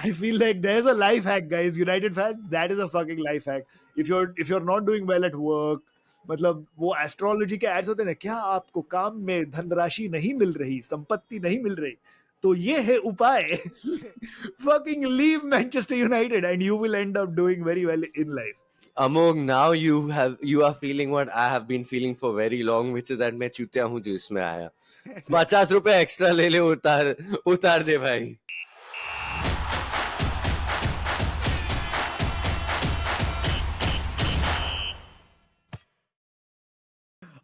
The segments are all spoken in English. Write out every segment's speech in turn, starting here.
I feel like there's a life hack, guys. United fans, that is a fucking life hack. If you're not doing well at work, मतलब वो astrology के ads होते हैं ना, क्या आपको काम में धनराशि नहीं मिल रही, संपत्ति नहीं मिल रही, तो ये है उपाय. Fucking leave Manchester United and you will end up doing very well in life. Amogh, now you are feeling what I have been feeling for very long, which is that मैं चूतिया हूँ जो इसमें आया. 50 रुपए एक्स्ट्रा ले ले, उतार दे भाई.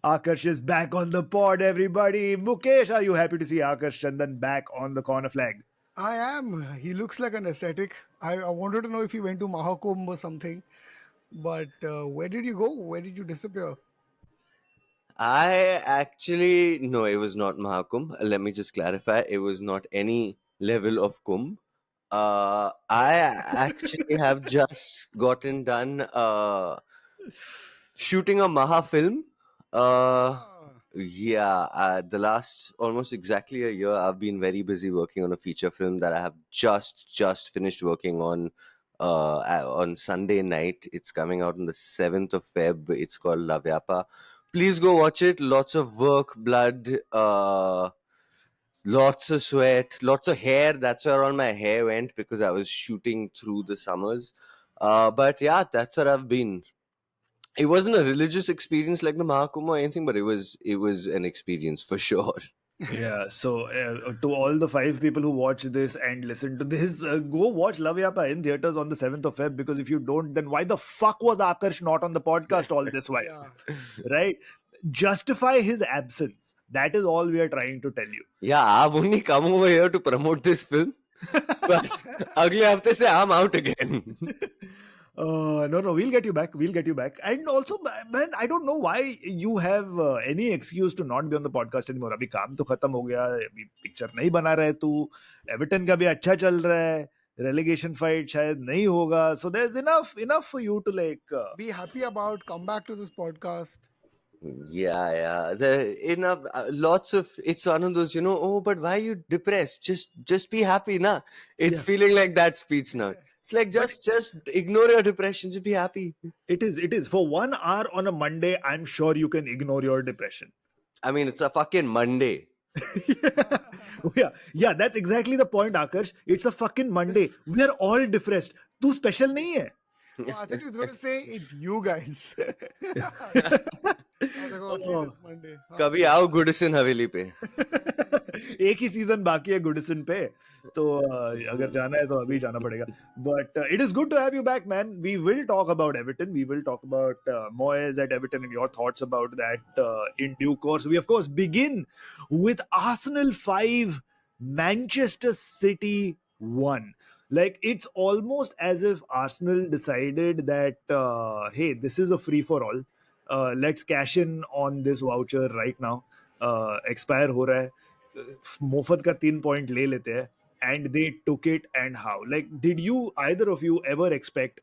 Akarsh is back on the pod, everybody. Mukesh, are you happy to see Akarsh Chandan back on the corner flag? I am. He looks like an ascetic. I wanted to know if he went to Mahakumbh or something. But where did you go? Where did you disappear? I actually, no, it was not Mahakumbh. Let me just clarify. It was not any level of Kumbh. I actually have just gotten done shooting a Maha film. Yeah, the last almost exactly a year, I've been very busy working on a feature film that I have just finished working on Sunday night. It's coming out on the 7th of Feb. It's called Lavyapa. Please go watch it. Lots of work, blood, lots of sweat, lots of hair. That's where all my hair went because I was shooting through the summers. But yeah, that's what I've been. It wasn't a religious experience like the Mahakumbh or anything, but it was an experience for sure. Yeah, so to all the 5 people who watch this and listen to this, go watch Lavyapa in theaters on the 7th of Feb, because if you don't, then why the fuck was Akarsh not on the podcast all this while? Yeah. Right? Justify his absence. That is all we are trying to tell you. Yeah, I've only come over here to promote this film. But अगले हफ्ते से I'm out again. No, we'll get you back. We'll get you back. And also, man, I don't know why you have any excuse to not be on the podcast anymore. अभी काम तो खत्म हो गया, अभी पिक्चर नहीं बना रहे तू, एवर्टन का भी अच्छा चल रहा है, relegation fight शायद नहीं होगा. So there's enough for you to like Be happy about. Come back to this podcast. Yeah. Enough. Lots of. It's one of those, oh, but why are you depressed? Just be happy, na. It's feeling like that speech now. It's like just ignore your depression. Just be happy. It is. For 1 hour on a Monday, I'm sure you can ignore your depression. I mean, it's a fucking Monday. Yeah, that's exactly the point, Akarsh. It's a fucking Monday. We are all depressed. तू special नहीं है. Oh, I thought you were going to say it's you guys. Monday. कभी आओ Goodison हवेली पे. एक ही season बाकी है Goodison पे, तो अगर जाना है तो अभी जाना पड़ेगा. But it is good to have you back, man. We will talk about Everton. We will talk about Moyes at Everton and your thoughts about that in due course. We of course begin with Arsenal 5, Manchester City 1. Like, it's almost as if Arsenal decided that hey, this is a free for all. Let's cash in on this voucher right now. Expire हो रहा है, मुफ्त का 3 point ले लेते हैं. And they took it. And how? Like, did you, either of you, ever expect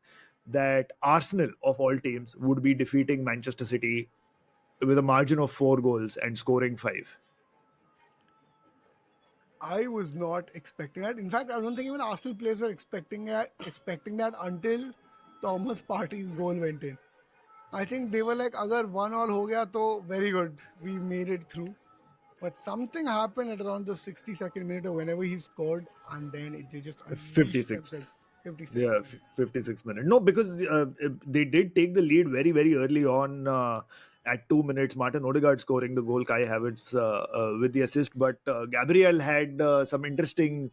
that Arsenal of all teams would be defeating Manchester City with a margin of 4 goals and scoring 5? I was not expecting that. In fact, I don't think even Arsenal players were expecting that until Thomas Partey's goal went in. I think they were like, agar 1-1 ho gaya, to very good. We made it through. But something happened at around the 62nd minute or whenever he scored, and then it just 56. 56. Yeah, 56 minutes. No, because they did take the lead very, very early on at 2 minutes. Martin Odegaard scoring the goal, Kai Havertz with the assist. But Gabriel had some interesting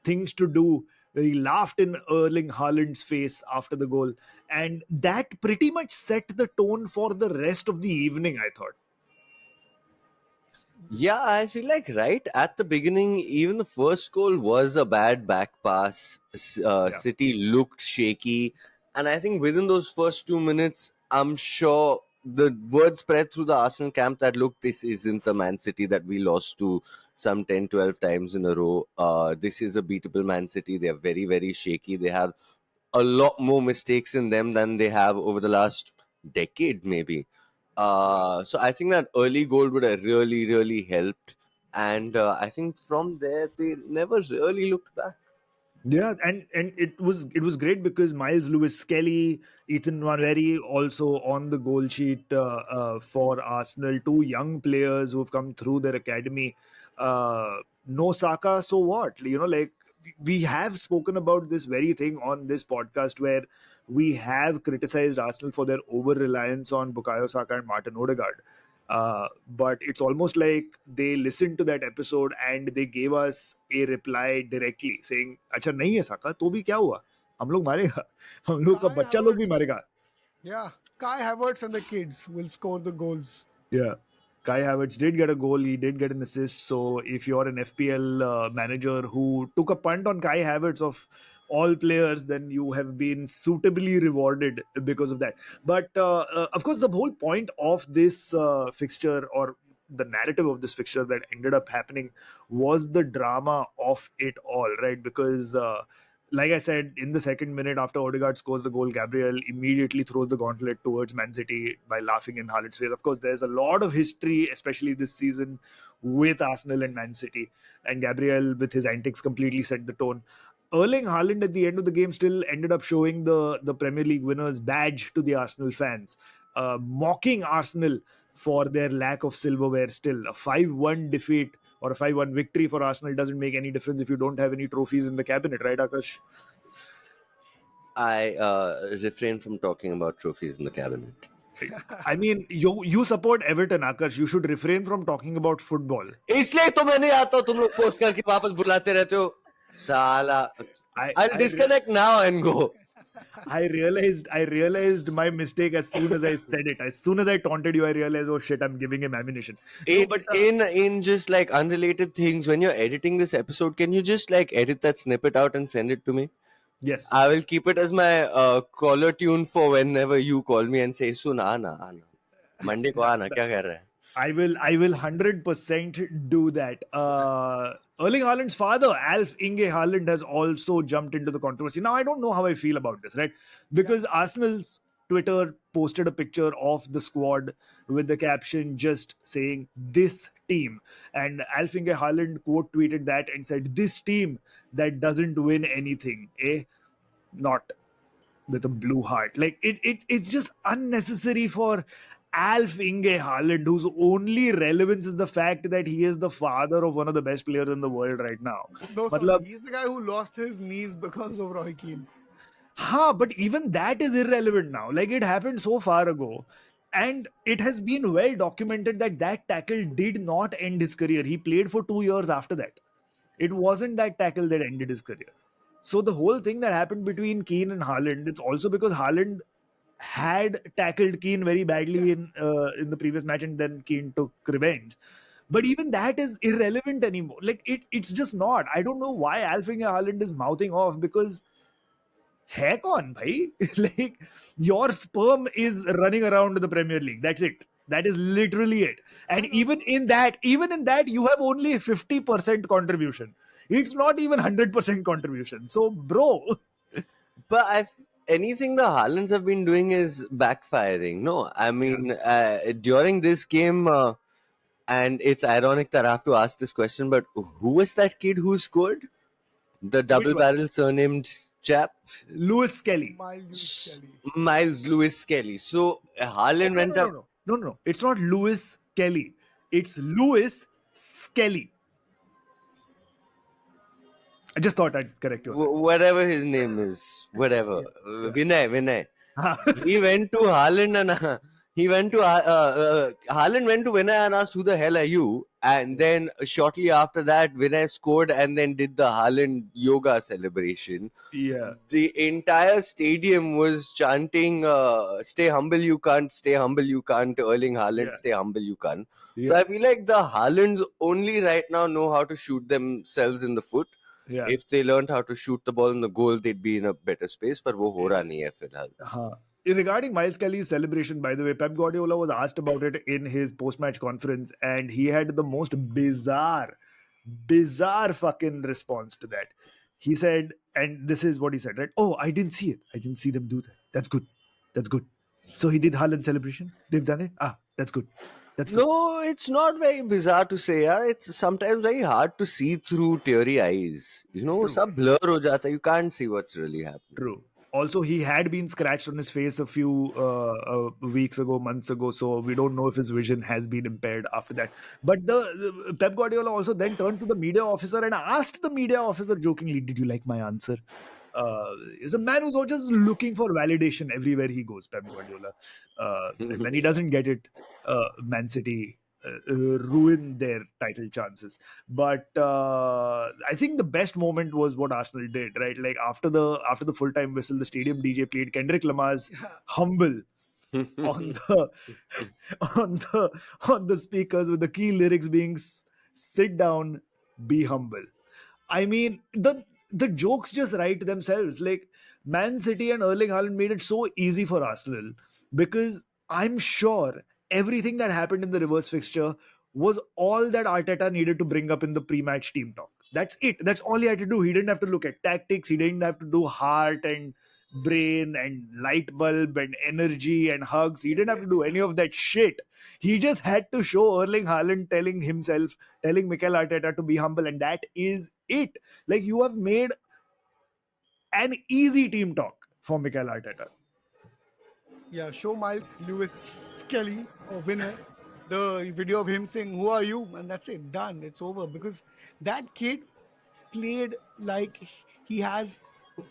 things to do. He laughed in Erling Haaland's face after the goal. And that pretty much set the tone for the rest of the evening, I thought. Yeah, I feel like right at the beginning, even the first goal was a bad back pass. City looked shaky. And I think within those first 2 minutes, I'm sure the word spread through the Arsenal camp that, look, this isn't the Man City that we lost to some 10, 12 times in a row. This is a beatable Man City. They're very, very shaky. They have a lot more mistakes in them than they have over the last decade, maybe. So I think that early goal would have really, really helped. And I think from there, they never really looked back. Yeah, and it was great because Miles Lewis Skelly, Ethan Nwaneri also on the goal sheet for Arsenal. Two young players who've come through their academy. No Saka, so what? Like we have spoken about this very thing on this podcast where we have criticized Arsenal for their over reliance on Bukayo Saka and Martin Odegaard. But it's almost like they listened to that episode and they gave us a reply directly saying, अच्छा नहीं है साका तो भी क्या हुआ, हम लोग मारेगा, हम लोग का Kai बच्चा लोग भी Havertz. मारेगा. Yeah, Kai Havertz and the kids will score the goals. Yeah. Kai Havertz did get a goal. He did get an assist. So if you're an FPL manager who took a punt on Kai Havertz of all players, then you have been suitably rewarded because of that. But of course, the whole point of this fixture or the narrative of this fixture that ended up happening was the drama of it all, right? Because like I said, in the second minute after Odegaard scores the goal, Gabriel immediately throws the gauntlet towards Man City by laughing in Haaland's face. Of course, there's a lot of history, especially this season, with Arsenal and Man City. And Gabriel, with his antics, completely set the tone. Erling Haaland at the end of the game still ended up showing the Premier League winners badge to the Arsenal fans, mocking Arsenal for their lack of silverware still. A 5-1 defeat or a 5-1 victory for Arsenal doesn't make any difference if you don't have any trophies in the cabinet, right, Akash? I refrain from talking about trophies in the cabinet. I mean, you support Everton, Akash. You should refrain from talking about football. इसलिए तो मैं नहीं आता हूँ, तुम लोग force करके वापस बुलाते रहते हो साला. I'll disconnect now and go. I realized my mistake as soon as I said it. As soon as I taunted you, I realized, oh shit, I'm giving him ammunition. In just like unrelated things, when you're editing this episode, can you just like edit that snippet out and send it to me? Yes. I will keep it as my caller tune for whenever you call me and say, "Sun आना Monday को आना क्या कह रहा है?" I will 100% do that. Erling Haaland's father, Alf Inge Haaland, has also jumped into the controversy. Now, I don't know how I feel about this, right? Because Arsenal's Twitter posted a picture of the squad with the caption just saying, "This team." And Alf Inge Haaland quote tweeted that and said, "This team that doesn't win anything, eh? Not with a blue heart." Like, it's just unnecessary for Alf Inge Haaland, whose only relevance is the fact that he is the father of one of the best players in the world right now. No, sorry, he's the guy who lost his knees because of Roy Keane. But even that is irrelevant now. Like, it happened so far ago. And it has been well documented that that tackle did not end his career. He played for 2 years after that. It wasn't that tackle that ended his career. So the whole thing that happened between Keane and Haaland, it's also because Haaland had tackled Keane very badly in the previous match, and then Keane took revenge. But even that is irrelevant anymore. Like, it's just not. I don't know why Alf-Inge Haaland is mouthing off, because heck on, bhai. Like, your sperm is running around the Premier League. That's it. That is literally it. And even in that, you have only 50% contribution. It's not even 100% contribution. So, bro. But anything the Haalands have been doing is backfiring. No, I mean, during this game, and it's ironic that I have to ask this question, but who was that kid who scored? The double-barrel surnamed chap? Lewis Kelly. Miles Lewis Kelly. So, Haaland went up... No. It's not Lewis Kelly. It's Lewis Skelly. I just thought I'd correct you. Whatever his name is, whatever. Vinay. He went to Haaland and Haaland went to Vinay and asked, "Who the hell are you?" And then shortly after that, Vinay scored and then did the Haaland yoga celebration. Yeah. The entire stadium was chanting, "Stay humble, you can't. Stay humble, you can't. Erling Haaland, stay humble, you can't." Yeah. So I feel like the Haalands only right now know how to shoot themselves in the foot. Yeah. If they learned how to shoot the ball in the goal, they'd be in a better space. But वो हो रहा नहीं है फिलहाल. Regarding Miles Kelly's celebration, by the way, Pep Guardiola was asked about it in his post-match conference, and he had the most bizarre fucking response to that. He said, and this is what he said, right? "Oh, I didn't see it. I didn't see them do that. That's good. So he did Haaland celebration. They've done it. That's good. That's good. No, it's not very bizarre to say. Yeah, it's sometimes very hard to see through teary eyes. True. सब blur हो जाता है. You can't see what's really happening. True. Also, he had been scratched on his face a few weeks ago, months ago, so we don't know if his vision has been impaired after that. But the Pep Guardiola also then turned to the media officer and asked the media officer jokingly, "Did you like my answer?" Is a man who's just looking for validation everywhere he goes. Pep Guardiola, and when he doesn't get it, Man City ruin their title chances. But I think the best moment was what Arsenal did, right? Like after the full time whistle, the stadium DJ played Kendrick Lamar's "Humble" on the on the on the speakers with the key lyrics being "Sit down, be humble." I mean, the jokes just write themselves. Like Man City and Erling Haaland made it so easy for Arsenal because I'm sure everything that happened in the reverse fixture was all that Arteta needed to bring up in the pre-match team talk. That's it. That's all he had to do. He didn't have to look at tactics. He didn't have to do heart and brain and light bulb and energy and hugs. He didn't have to do any of that shit. He just had to show Erling Haaland telling Mikel Arteta to be humble, and that is it. Like you have made an easy team talk for Mikel Arteta. Yeah, show Miles Lewis Kelly, a winner, the video of him saying, "Who are you?" And that's it, done. It's over. Because that kid played like he has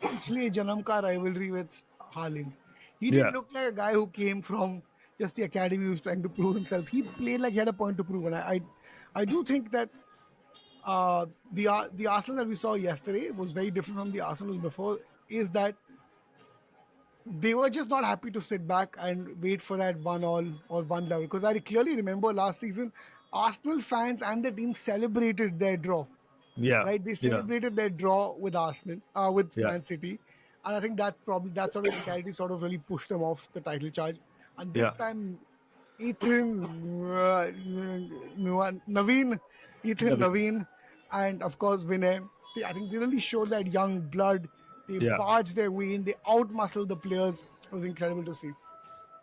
पिछले जन्म का rivalry with Haaland. He didn't Yeah. look like a guy who came from just the academy who was trying to prove himself. He played like he had a point to prove. And I do think that the Arsenal that we saw yesterday was very different from the Arsenal before. Is that they were just not happy to sit back and wait for that 1-1 or 1-0. Because I clearly remember last season, Arsenal fans and the team celebrated their draw. Yeah. Right? They Yeah. celebrated their draw with Arsenal, with Yeah. Man City. And I think that sort of mentality sort of really pushed them off the title charge. And this Yeah. time, Naveen, and of course Vinay, I think they really showed that young blood. They Yeah. barged their way in. They outmuscled the players. It was incredible to see.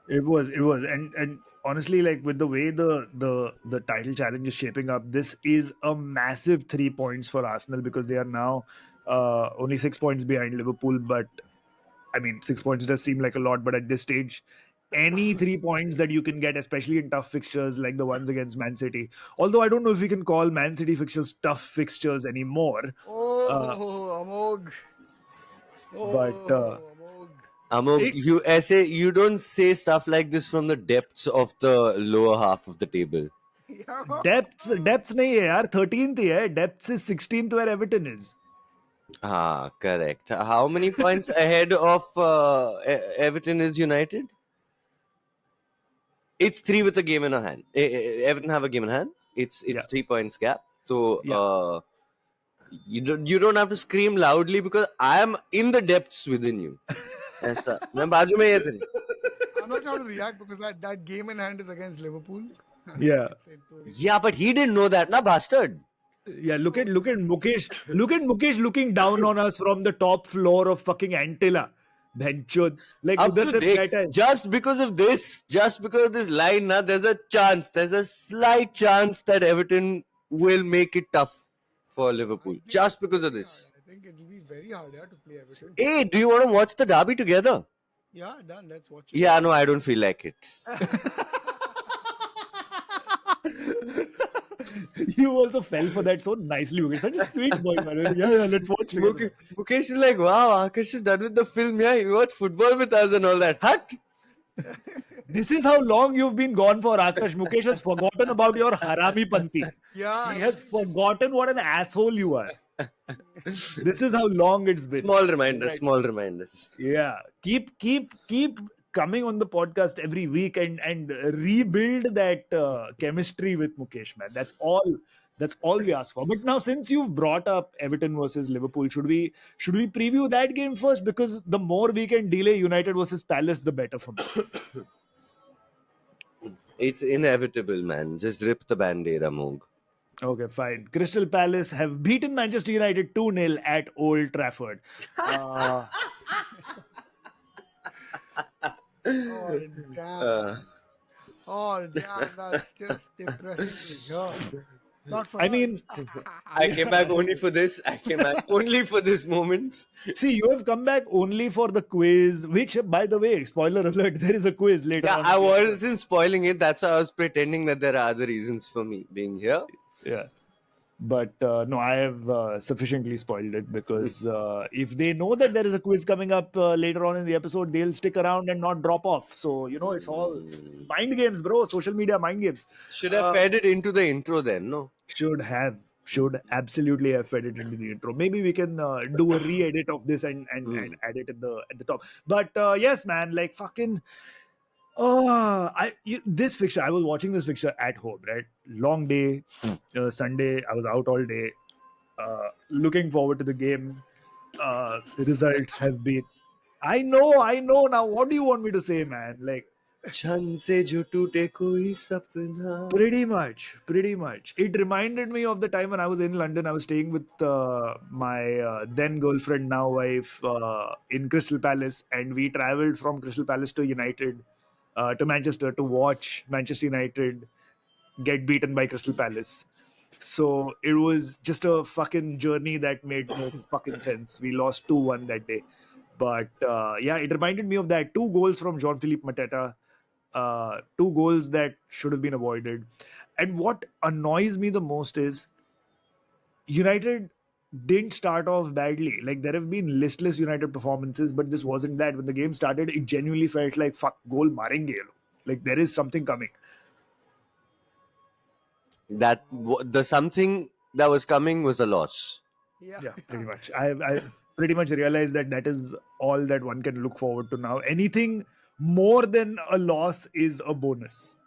It was, and honestly, like with the way the title challenge is shaping up, this is a massive 3 points for Arsenal because they are now only 6 points behind Liverpool. But I mean, 6 points does seem like a lot, but at this stage, any 3 points that you can get, especially in tough fixtures like the ones against Man City. Although I don't know if we can call Man City fixtures tough fixtures anymore. Amogh. But Amogh. Amogh, you don't say stuff like this from the depths of the lower half of the table. depths नहीं है यार, 13th ही है. Depths is 16th where Everton is. Correct. How many points ahead of Everton is United? It's 3 with a game in a hand. Everton have a game in hand. It's Yeah. 3 points gap. So you don't have to scream loudly because I am in the depths within you. ऐसा मैं बाजू में ही है तेरे. I'm not trying to react because that game in hand is against Liverpool. Yeah. Yeah, but he didn't know that, na bastard. Yeah, look at Mukesh. Look at Mukesh looking down on us from the top floor of fucking Antilla. Bhenchod. Like Up उधर to से date, बैठा है. just because of this line, na, there's a slight chance that Everton will make it tough for Liverpool. Just because of this. I think it will be very hard to play Everton. Hey, do you want to watch the derby together? Yeah, done. Let's watch it. Yeah, no, I don't feel like it. You also fell for that so nicely. Mukesh. Such a sweet boy, man. Yeah, let's watch together. Mukesh is like, wow, Akash is done with the film. Yeah, he watched football with us and all that. Hut! This is how long you've been gone for, Akash. Mukesh has forgotten about your harami panti. Yeah. He has forgotten what an asshole you are. This is how long it's been. Small reminders. Yeah. Keep coming on the podcast every week and rebuild that chemistry with Mukesh, man. That's all we ask for. But now, since you've brought up Everton versus Liverpool, should we preview that game first? Because the more we can delay United versus Palace, the better for me. It's inevitable, man. Just rip the band-aid, Amogh. Okay, fine. Crystal Palace have beaten Manchester United 2-0 at Old Trafford. Oh, damn. Oh, Yeah, that's just depressing to hear. Not for I us. mean, I came back only for this. I came back only for this moment. see, you have come back only for the quiz, which, by the way, spoiler alert, there is a quiz later Yeah, on. I in the episode. wasn't spoiling it. That's why I was pretending that there are other reasons for me being here. Yeah. But no, I have sufficiently spoiled it because if they know that there is a quiz coming up later on in the episode, they'll stick around and not drop off. So, it's all mind games, bro. Social media mind games. Should have fed it into the intro then, no? Should absolutely have fed it into the intro. Maybe we can do a re-edit of this and add it at the top. But yes, man, like fucking. This fixture. I was watching this fixture at home, right? Long day, Sunday. I was out all day, looking forward to the game. The results have been. I know. Now, what do you want me to say, man? Like, Chan se jo toote koi sapna. pretty much. It reminded me of the time when I was in London. I was staying with my then girlfriend, now wife, in Crystal Palace, and we traveled from Crystal Palace to United. To Manchester to watch Manchester United get beaten by Crystal Palace. So it was just a fucking journey that made no fucking sense. We lost 2-1 that day. But yeah, it reminded me of that. 2 goals from Jean-Philippe Mateta. 2 goals that should have been avoided. And what annoys me the most is United didn't start off badly. Like, there have been listless United performances, but this wasn't that. When the game started, it genuinely felt like fuck, goal marenge ye log. Like, there is something coming. The something that was coming was a loss. Yeah. Pretty much. I've pretty much realized that is all that one can look forward to now. Anything more than a loss is a bonus.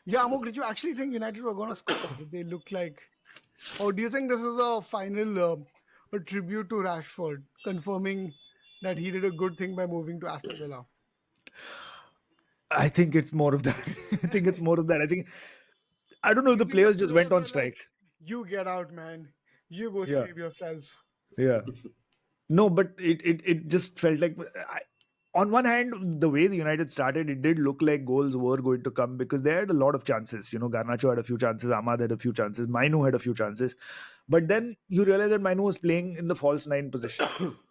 Yeah, Amogh, did you actually think United were going to score? Did they look like... Or do you think this is a final a tribute to Rashford, confirming that he did a good thing by moving to Aston Villa? I think it's more of that. I think I don't know if the You think players just went were on strike. like, you get out, man. You go Yeah. save yourself. Yeah. No, but it just felt like on one hand, the way the United started, it did look like goals were going to come because they had a lot of chances. Garnacho had a few chances, Ahmad had a few chances, Mainu had a few chances. But then you realize that Mainu was playing in the false 9 position.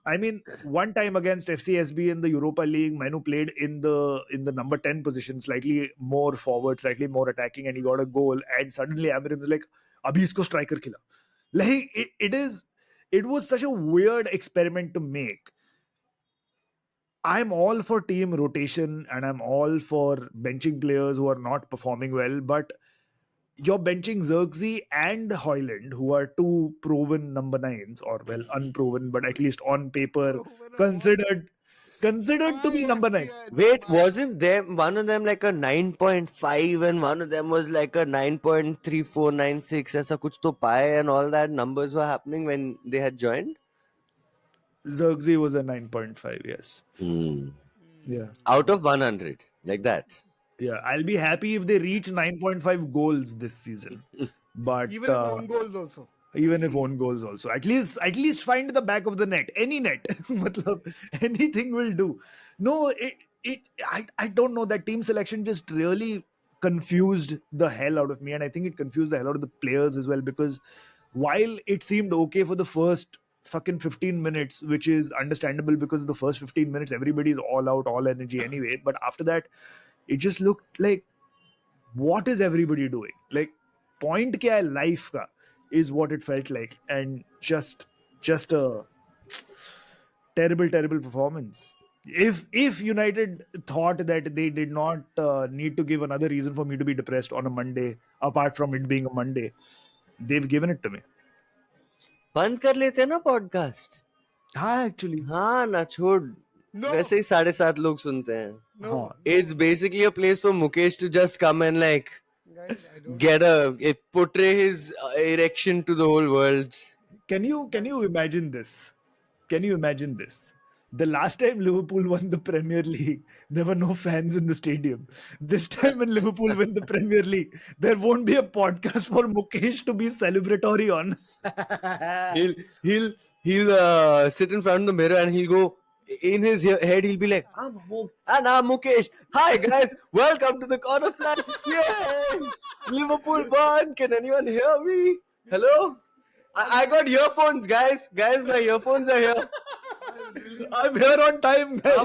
I mean, one time against FCSB in the Europa League, Mainu played in the number 10 position, slightly more forward, slightly more attacking, and he got a goal. And suddenly Amarim was like, "Abhi isko striker khila." Like it was such a weird experiment to make. I'm all for team rotation and I'm all for benching players who are not performing well, but you're benching Xerxes and Hoyland, who are 2 proven number 9s, or well, unproven, but at least on paper considered to be number 9s. Wait, wasn't them one of them like a 9.5 and one of them was like a 9.3496? Aisa kuch to paye and all that numbers were happening when they had joined? Xerxes was a 9.5, yes. Yeah. Out of 100, like that. Yeah, I'll be happy if they reach 9.5 goals this season. But Even if own goals also. Even if own goals also. At least find the back of the net. Any net. Matlab, anything will do. No, I don't know. That team selection just really confused the hell out of me. And I think it confused the hell out of the players as well. Because while it seemed okay for the first fucking 15 minutes, which is understandable because the first 15 minutes, everybody's all out, all energy anyway. But after that, it just looked like, what is everybody doing? Like, point kya hai life ka is what it felt like. And just a terrible performance. If United thought that they did not need to give another reason for me to be depressed on a Monday, apart from it being a Monday, they've given it to me. बंद कर लेते हैं ना podcast. हाँ, actually. हाँ ना छोड़. No. वैसे ही 7.5 लोग सुनते हैं. No. It's basically a place for Mukesh to just come and like Guys, I don't portray his erection to the whole world. Can you imagine this? Can you imagine this? The last time Liverpool won the Premier League, there were no fans in the stadium. This time when Liverpool win the Premier League, there won't be a podcast for Mukesh to be celebratory on. He'll sit in front of the mirror and he'll go, In his head, he'll be like, I'm Amogh and I'm Mukesh. Hi, guys. Welcome to the corner flag. Yay! Liverpool won. Can anyone hear me? Hello? I got earphones, guys. Guys, my earphones are here. I'm here on time, guys.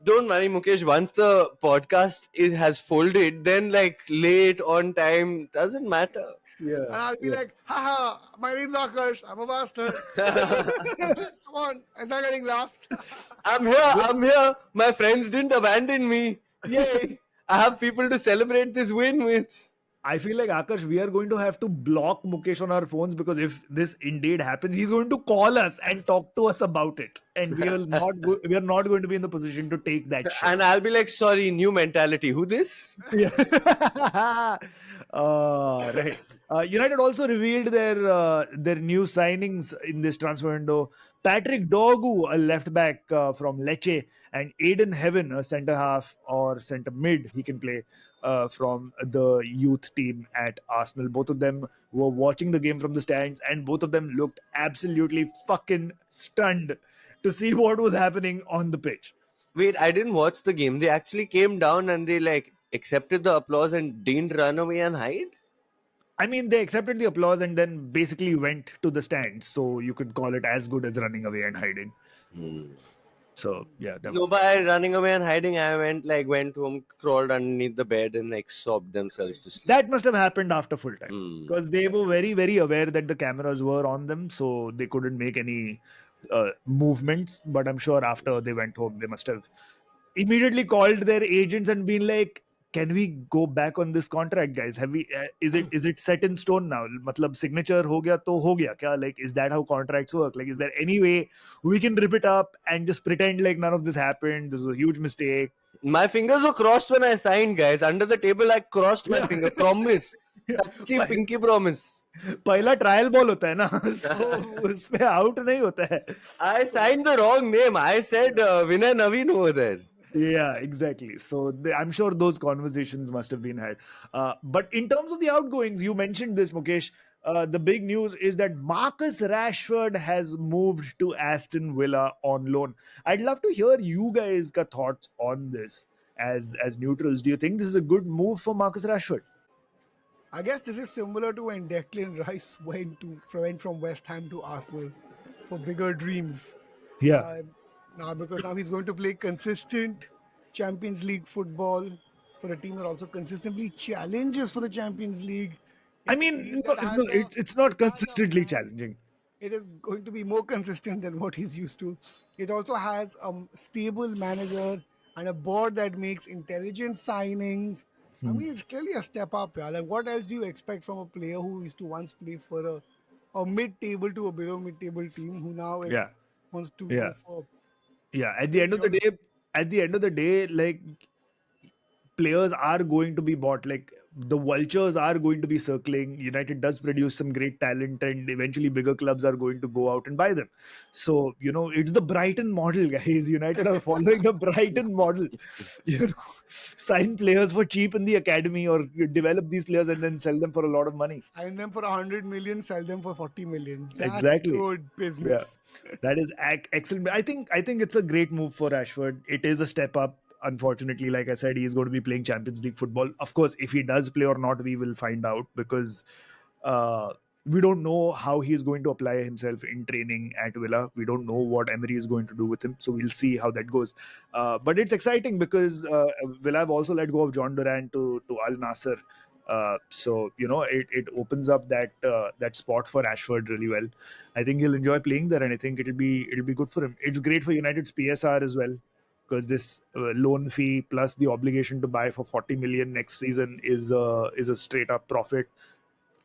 Don't worry, Mukesh. Once the podcast has folded, then like late on time doesn't matter. Yeah. And I'll be like, haha, my name's AAKARSH, I'm a bastard. Come on, I'm not getting laughs. I'm here. My friends didn't abandon me. Yay. I have people to celebrate this win with. I feel like Akash, we are going to have to block Mukesh on our phones because if this indeed happens, he's going to call us and talk to us about it, and we will not. We are not going to be in the position to take that shit. And I'll be like, sorry, new mentality. Who this? Yeah. Right. United also revealed their new signings in this transfer window. Patrick Dorgu, a left back from Lecce, and Aiden Heaven, a centre half or centre mid, he can play from the youth team at Arsenal. Both of them were watching the game from the stands, and both of them looked absolutely fucking stunned to see what was happening on the pitch. Wait, I didn't watch the game. They actually came down and they like accepted the applause and didn't run away and hide? I mean, they accepted the applause and then basically went to the stands. So you could call it as good as running away and hiding. So yeah, that No, was... by running away and hiding, I went home, crawled underneath the bed, and like sobbed themselves to sleep. that must have happened after full time because they were very, very aware that the cameras were on them, so they couldn't make any movements. But I'm sure after they went home, they must have immediately called their agents and been like, can we go back on this contract, guys? Have we is it set in stone now? Matlab signature ho gaya to ho gaya kya? Like, is that how contracts work? Like, is there any way we can rip it up and just pretend like none of this happened? This was a huge mistake. My fingers were crossed when I signed, guys. Under the table, I crossed my finger. Promise. सच्ची pinky promise. पहला trial ball होता है ना, so उसपे out नहीं होता है. I signed the wrong name. I said Vinay Naveen over there. Yeah, exactly. So I'm sure those conversations must have been had. But in terms of the outgoings, you mentioned this, Mukesh. The big news is that Marcus Rashford has moved to Aston Villa on loan. I'd love to hear you guys' thoughts on this as neutrals. Do you think this is a good move for Marcus Rashford? I guess this is similar to when Declan Rice went from West Ham to Arsenal for bigger dreams. Yeah. Because now he's going to play consistent Champions League football for a team that also consistently challenges for the Champions League. I mean, it's not consistently challenging. It is going to be more consistent than what he's used to. It also has a stable manager and a board that makes intelligent signings. I mean, it's clearly a step up. Yeah. Like, what else do you expect from a player who used to once play for a mid-table to a below mid-table team who now wants to go for... Yeah, at the end of the day, like, players are going to be bought. Like, the vultures are going to be circling. United does produce some great talent, and eventually bigger clubs are going to go out and buy them. So, it's the Brighton model, guys. United are following the Brighton model. Sign players for cheap in the academy or develop these players and then sell them for a lot of money. Sign them for 100 million, sell them for 40 million. That's exactly. Good business. Yeah. That is excellent. I think it's a great move for Rashford. It is a step up. Unfortunately, like I said, he's going to be playing Champions League football. Of course, if he does play or not, we will find out because we don't know how he's going to apply himself in training at Villa. We don't know what Emery is going to do with him. So we'll see how that goes. But it's exciting because Villa have also let go of John Duran to Al Nassr. So it opens up that spot for Rashford really well. I think he'll enjoy playing there, and I think it'll be good for him. It's great for United's PSR as well, because this loan fee plus the obligation to buy for 40 million next season is a straight up profit.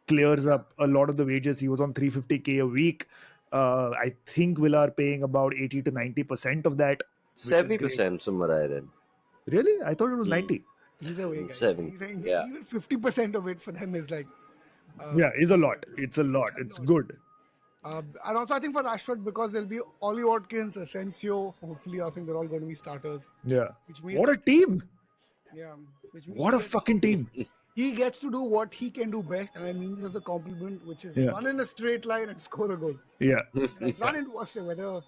Clears up a lot of the wages. He was on 350k a week. I think Villa are paying about 80 to 90% of that. 70% somewhere I read. Really? I thought it was 90. Either way, guys. 7. Yeah. Even 50% of it for them is like... is a lot. It's a lot. It's good. And also, I think for Rashford, because there'll be Ollie Watkins, Asensio, hopefully, I think they're all going to be starters. Yeah. Which means what a team! Yeah, which means What a fucking team. he gets to do what he can do best, and I mean this as a compliment, which is Yeah. run in a straight line and score a goal. Yeah. Like run into us, whether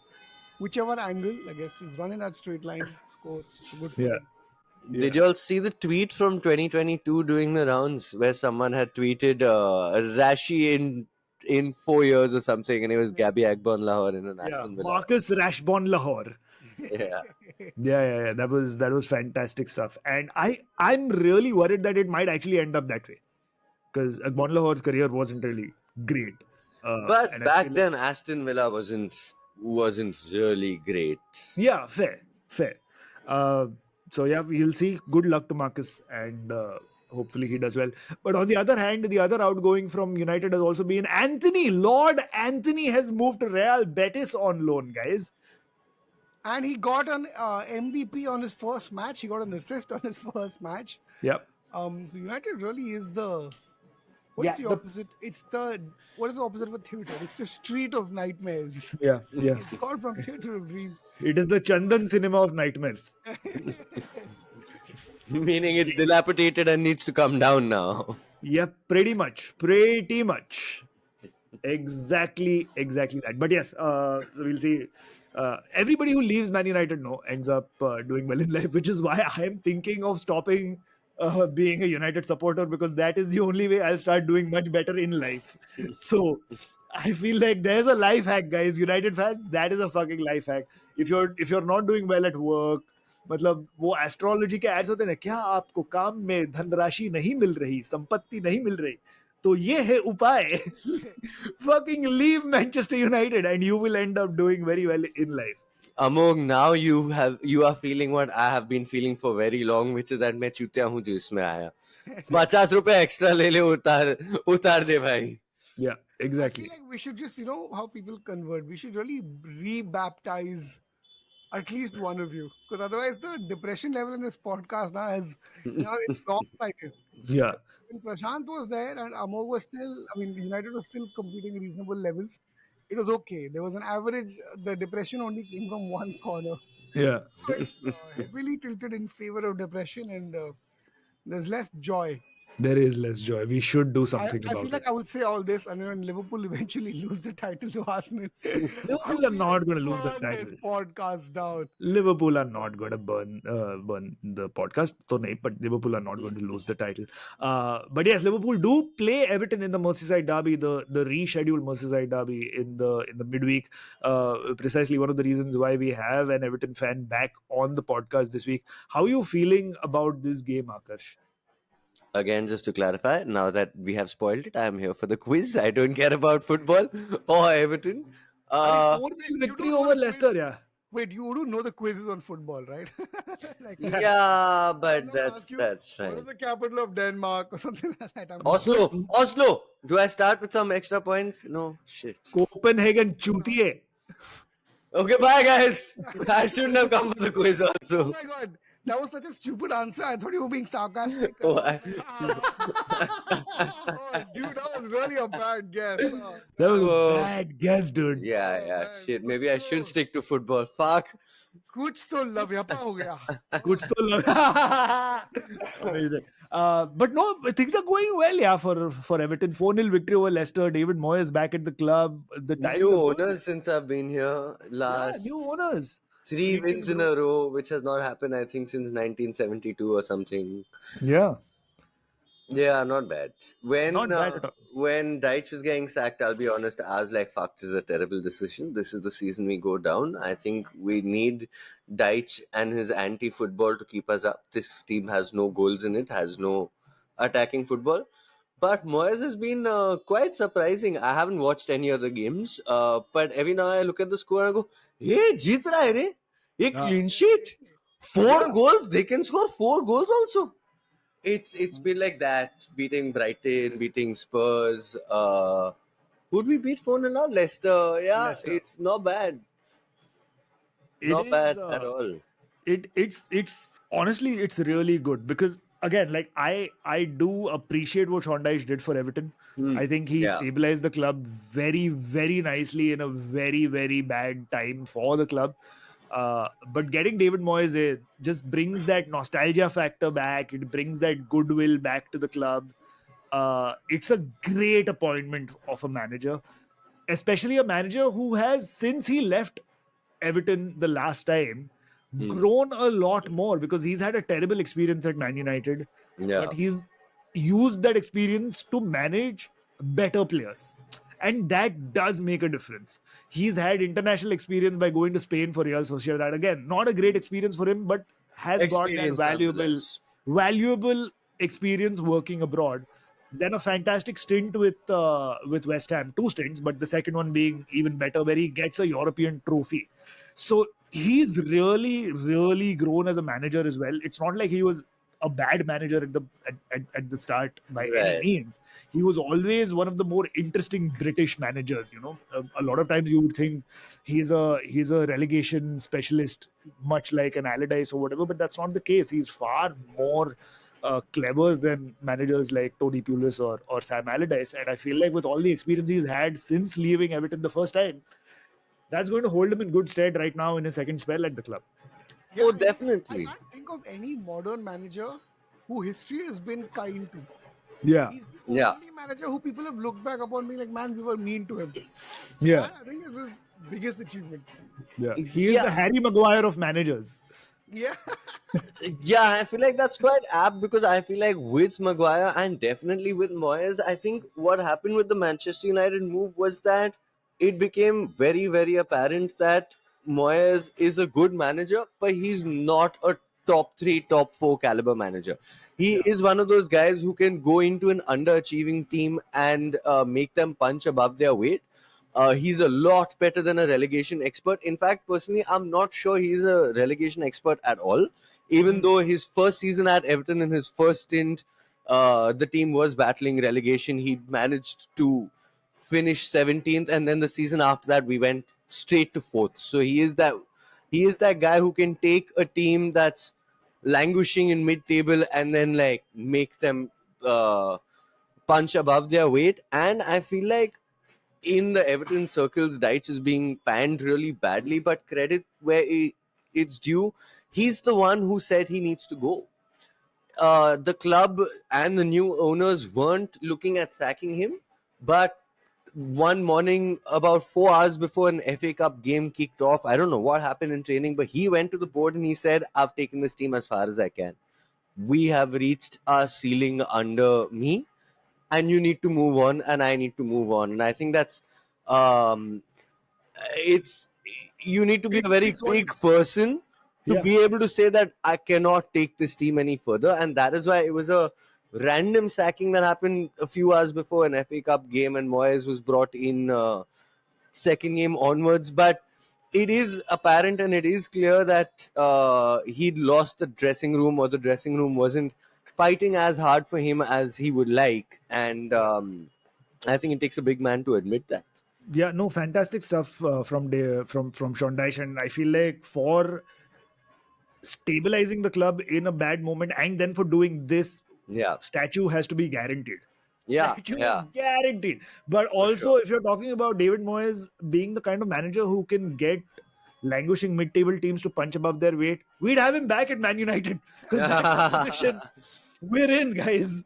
whichever angle, I guess he's running that straight line, scores. So good for Yeah. him. Did you all see the tweet from 2022 doing the rounds where someone had tweeted Rashi in 4 years or something, and it was Gabby Agbon Lahore in an Yeah. Aston Villa. Marcus Rashborn Lahore. Yeah. Yeah. That was fantastic stuff. And I'm really worried that it might actually end up that way. Because Agbon Lahore's career wasn't really great. But and I back feel then, Aston Villa wasn't really great. yeah, fair. So yeah, we'll see. Good luck to Marcus, and hopefully he does well. But on the other hand, the other outgoing from United has also been Anthony. Lord Anthony has moved to Real Betis on loan, guys. And he got an MVP on his first match. He got an assist on his first match. Yep. So United really is the what Yeah, is the opposite? It's the what is the opposite of a theater? It's the street of nightmares. Yeah. It's called from theater of dreams. It is the Chandan cinema of nightmares. Meaning it's dilapidated and needs to come down now. Yep, pretty much. Exactly that. But yes, we'll see. Everybody who leaves Man United ends up doing well in life, which is why I am thinking of stopping being a United supporter, because that is the only way I'll start doing much better in life. So I feel like there's a life hack, guys. United fans, that is a fucking life hack. If you're not doing well at work, मतलब वो astrology के ads होते हैं ना, क्या आपको काम में धनराशि नहीं मिल रही, संपत्ति नहीं मिल रही, तो ये है उपाय. Fucking leave Manchester United and you will end up doing very well in life. Amogh, now you are feeling what I have been feeling for very long, which is that मैं चूतिया हूँ जो इसमें आया. 50 रुपए एक्स्ट्रा ले ले, उतार दे भाई. Yeah, exactly. I feel like we should just, how people convert. We should really rebaptize at least one of you, because otherwise the depression level in this podcast now has, it's lopsided. Yeah. When Prashant was there and Amogh was still, United was still competing at reasonable levels. It was okay. There was an average. The depression only came from one corner. Yeah. So it's heavily tilted in favor of depression, and there's less joy. There is less joy. We should do something I about feel like it. I would say all this, and then Liverpool eventually lose the title to Arsenal. Liverpool are not going to lose the Burn title. this podcast down. Liverpool are not going to burn the podcast. So nahi, but Liverpool are not going to lose the title. But yes, Liverpool do play Everton in the Merseyside derby, the rescheduled Merseyside derby in the midweek. Precisely one of the reasons why we have an Everton fan back on the podcast this week. How are you feeling about this game, Akarsh? Again, just to clarify, now that we have spoiled it, I am here for the quiz. I don't care about football or Everton. 4-0 victory over Leicester, yeah. Wait, you do know the quizzes on football, right? Yeah, but that's What fine. is the capital of Denmark or something like that? Oslo. Do I start with some extra points? No, shit. Copenhagen chutiye. Okay, bye guys. I shouldn't have come for the quiz also. Oh my god, that was such a stupid answer. I thought you were being sarcastic. Oh, Dude, that was really a bad guess. That was a bad guess, dude. Yeah, shit. Maybe I should stick to football. Fuck. कुछ तो लव्यापा हो गया. Kuch to Amazing. But no, things are going well, yeah, for Everton. 4-0 victory over Leicester. David Moyes back at the club. The New owners since I've been here. Last new owners. 3 wins in a row, which has not happened, I think, since 1972 or something. Yeah. Yeah, not bad. Not bad at all. When Deitch is getting sacked, I'll be honest, I was like, fuck, this is a terrible decision. This is the season we go down. I think we need Deitch and his anti-football to keep us up. This team has no goals in it, has no attacking football. But Moyes has been quite surprising. I haven't watched any of the games, but every now I look at the score and I go, hey, jeet raha hai re. Ye clean sheet. 4 goals. They can score 4 goals also. It's been like that, beating Brighton, beating Spurs. Who'd we beat 4-0 now? Leicester. Yeah, Leicester. it's not bad. Not bad at all. It's honestly, it's really good, because again, like I do appreciate what Sean Dyche did for Everton. I think he stabilized the club very, very nicely in a very, very bad time for the club. But getting David Moyes in just brings that nostalgia factor back. It brings that goodwill back to the club. It's a great appointment of a manager, especially a manager who has, since he left Everton the last time, grown a lot more, because he's had a terrible experience at Man United, Yeah. but he's used that experience to manage better players. And that does make a difference. He's had international experience by going to Spain for Real Sociedad. Again, not a great experience for him, but has got that Experience nonetheless. valuable experience working abroad. Then a fantastic stint with West Ham, two stints, but the second one being even better, where he gets a European trophy. So he's really grown as a manager as well. It's not like he was a bad manager at the start by any Right. means. He was always one of the more interesting British managers. A lot of times you would think he's a relegation specialist, much like an Allardyce or whatever, but that's not the case. He's far more clever than managers like Tony Pulis or Sam Allardyce. And I feel like with all the experience he's had since leaving Everton the first time, that's going to hold him in good stead right now in his second spell at the club. Oh, I mean, definitely. I can't think of any modern manager who history has been kind to. Yeah, He's the Yeah. only manager who people have looked back upon being like, man, we were mean to him. yeah, I think it's his biggest achievement. yeah. He is Yeah. the Harry Maguire of managers. Yeah. Yeah, I feel like that's quite apt, because I feel like with Maguire and definitely with Moyes, I think what happened with the Manchester United move was that it became very, very apparent that Moyes is a good manager, but he's not a top 3, top 4 caliber manager. He is one of those guys who can go into an underachieving team and make them punch above their weight. He's a lot better than a relegation expert. In fact, personally, I'm not sure he's a relegation expert at all. Even though his first season at Everton, in his first stint, the team was battling relegation. He managed to finish 17th, and then the season after that, we went straight to 4th. So he is that guy who can take a team that's languishing in mid-table and then like make them punch above their weight. And I feel like in the Everton circles, Deitch is being panned really badly, but credit where it's due. He's the one who said he needs to go. The club and the new owners weren't looking at sacking him, but one morning, about 4 hours before an FA Cup game kicked off, I don't know what happened in training, but he went to the board and he said, I've taken this team as far as I can. We have reached our ceiling under me, and you need to move on, and I need to move on. And I think that's it's you need to be a very big person to be able to say that I cannot take this team any further. And that is why it was a random sacking that happened a few hours before an FA Cup game, and Moyes was brought in second game onwards. But it is apparent and it is clear that he'd lost the dressing room, or the dressing room wasn't fighting as hard for him as he would like. And I think it takes a big man to admit that. Yeah, no, fantastic stuff from Sean Dyche, and I feel like for stabilizing the club in a bad moment, and then for doing this, statue has to be guaranteed. Statue is guaranteed. But also, if you're talking about David Moyes being the kind of manager who can get languishing mid-table teams to punch above their weight, we'd have him back at Man United, because that's the position we're in, guys.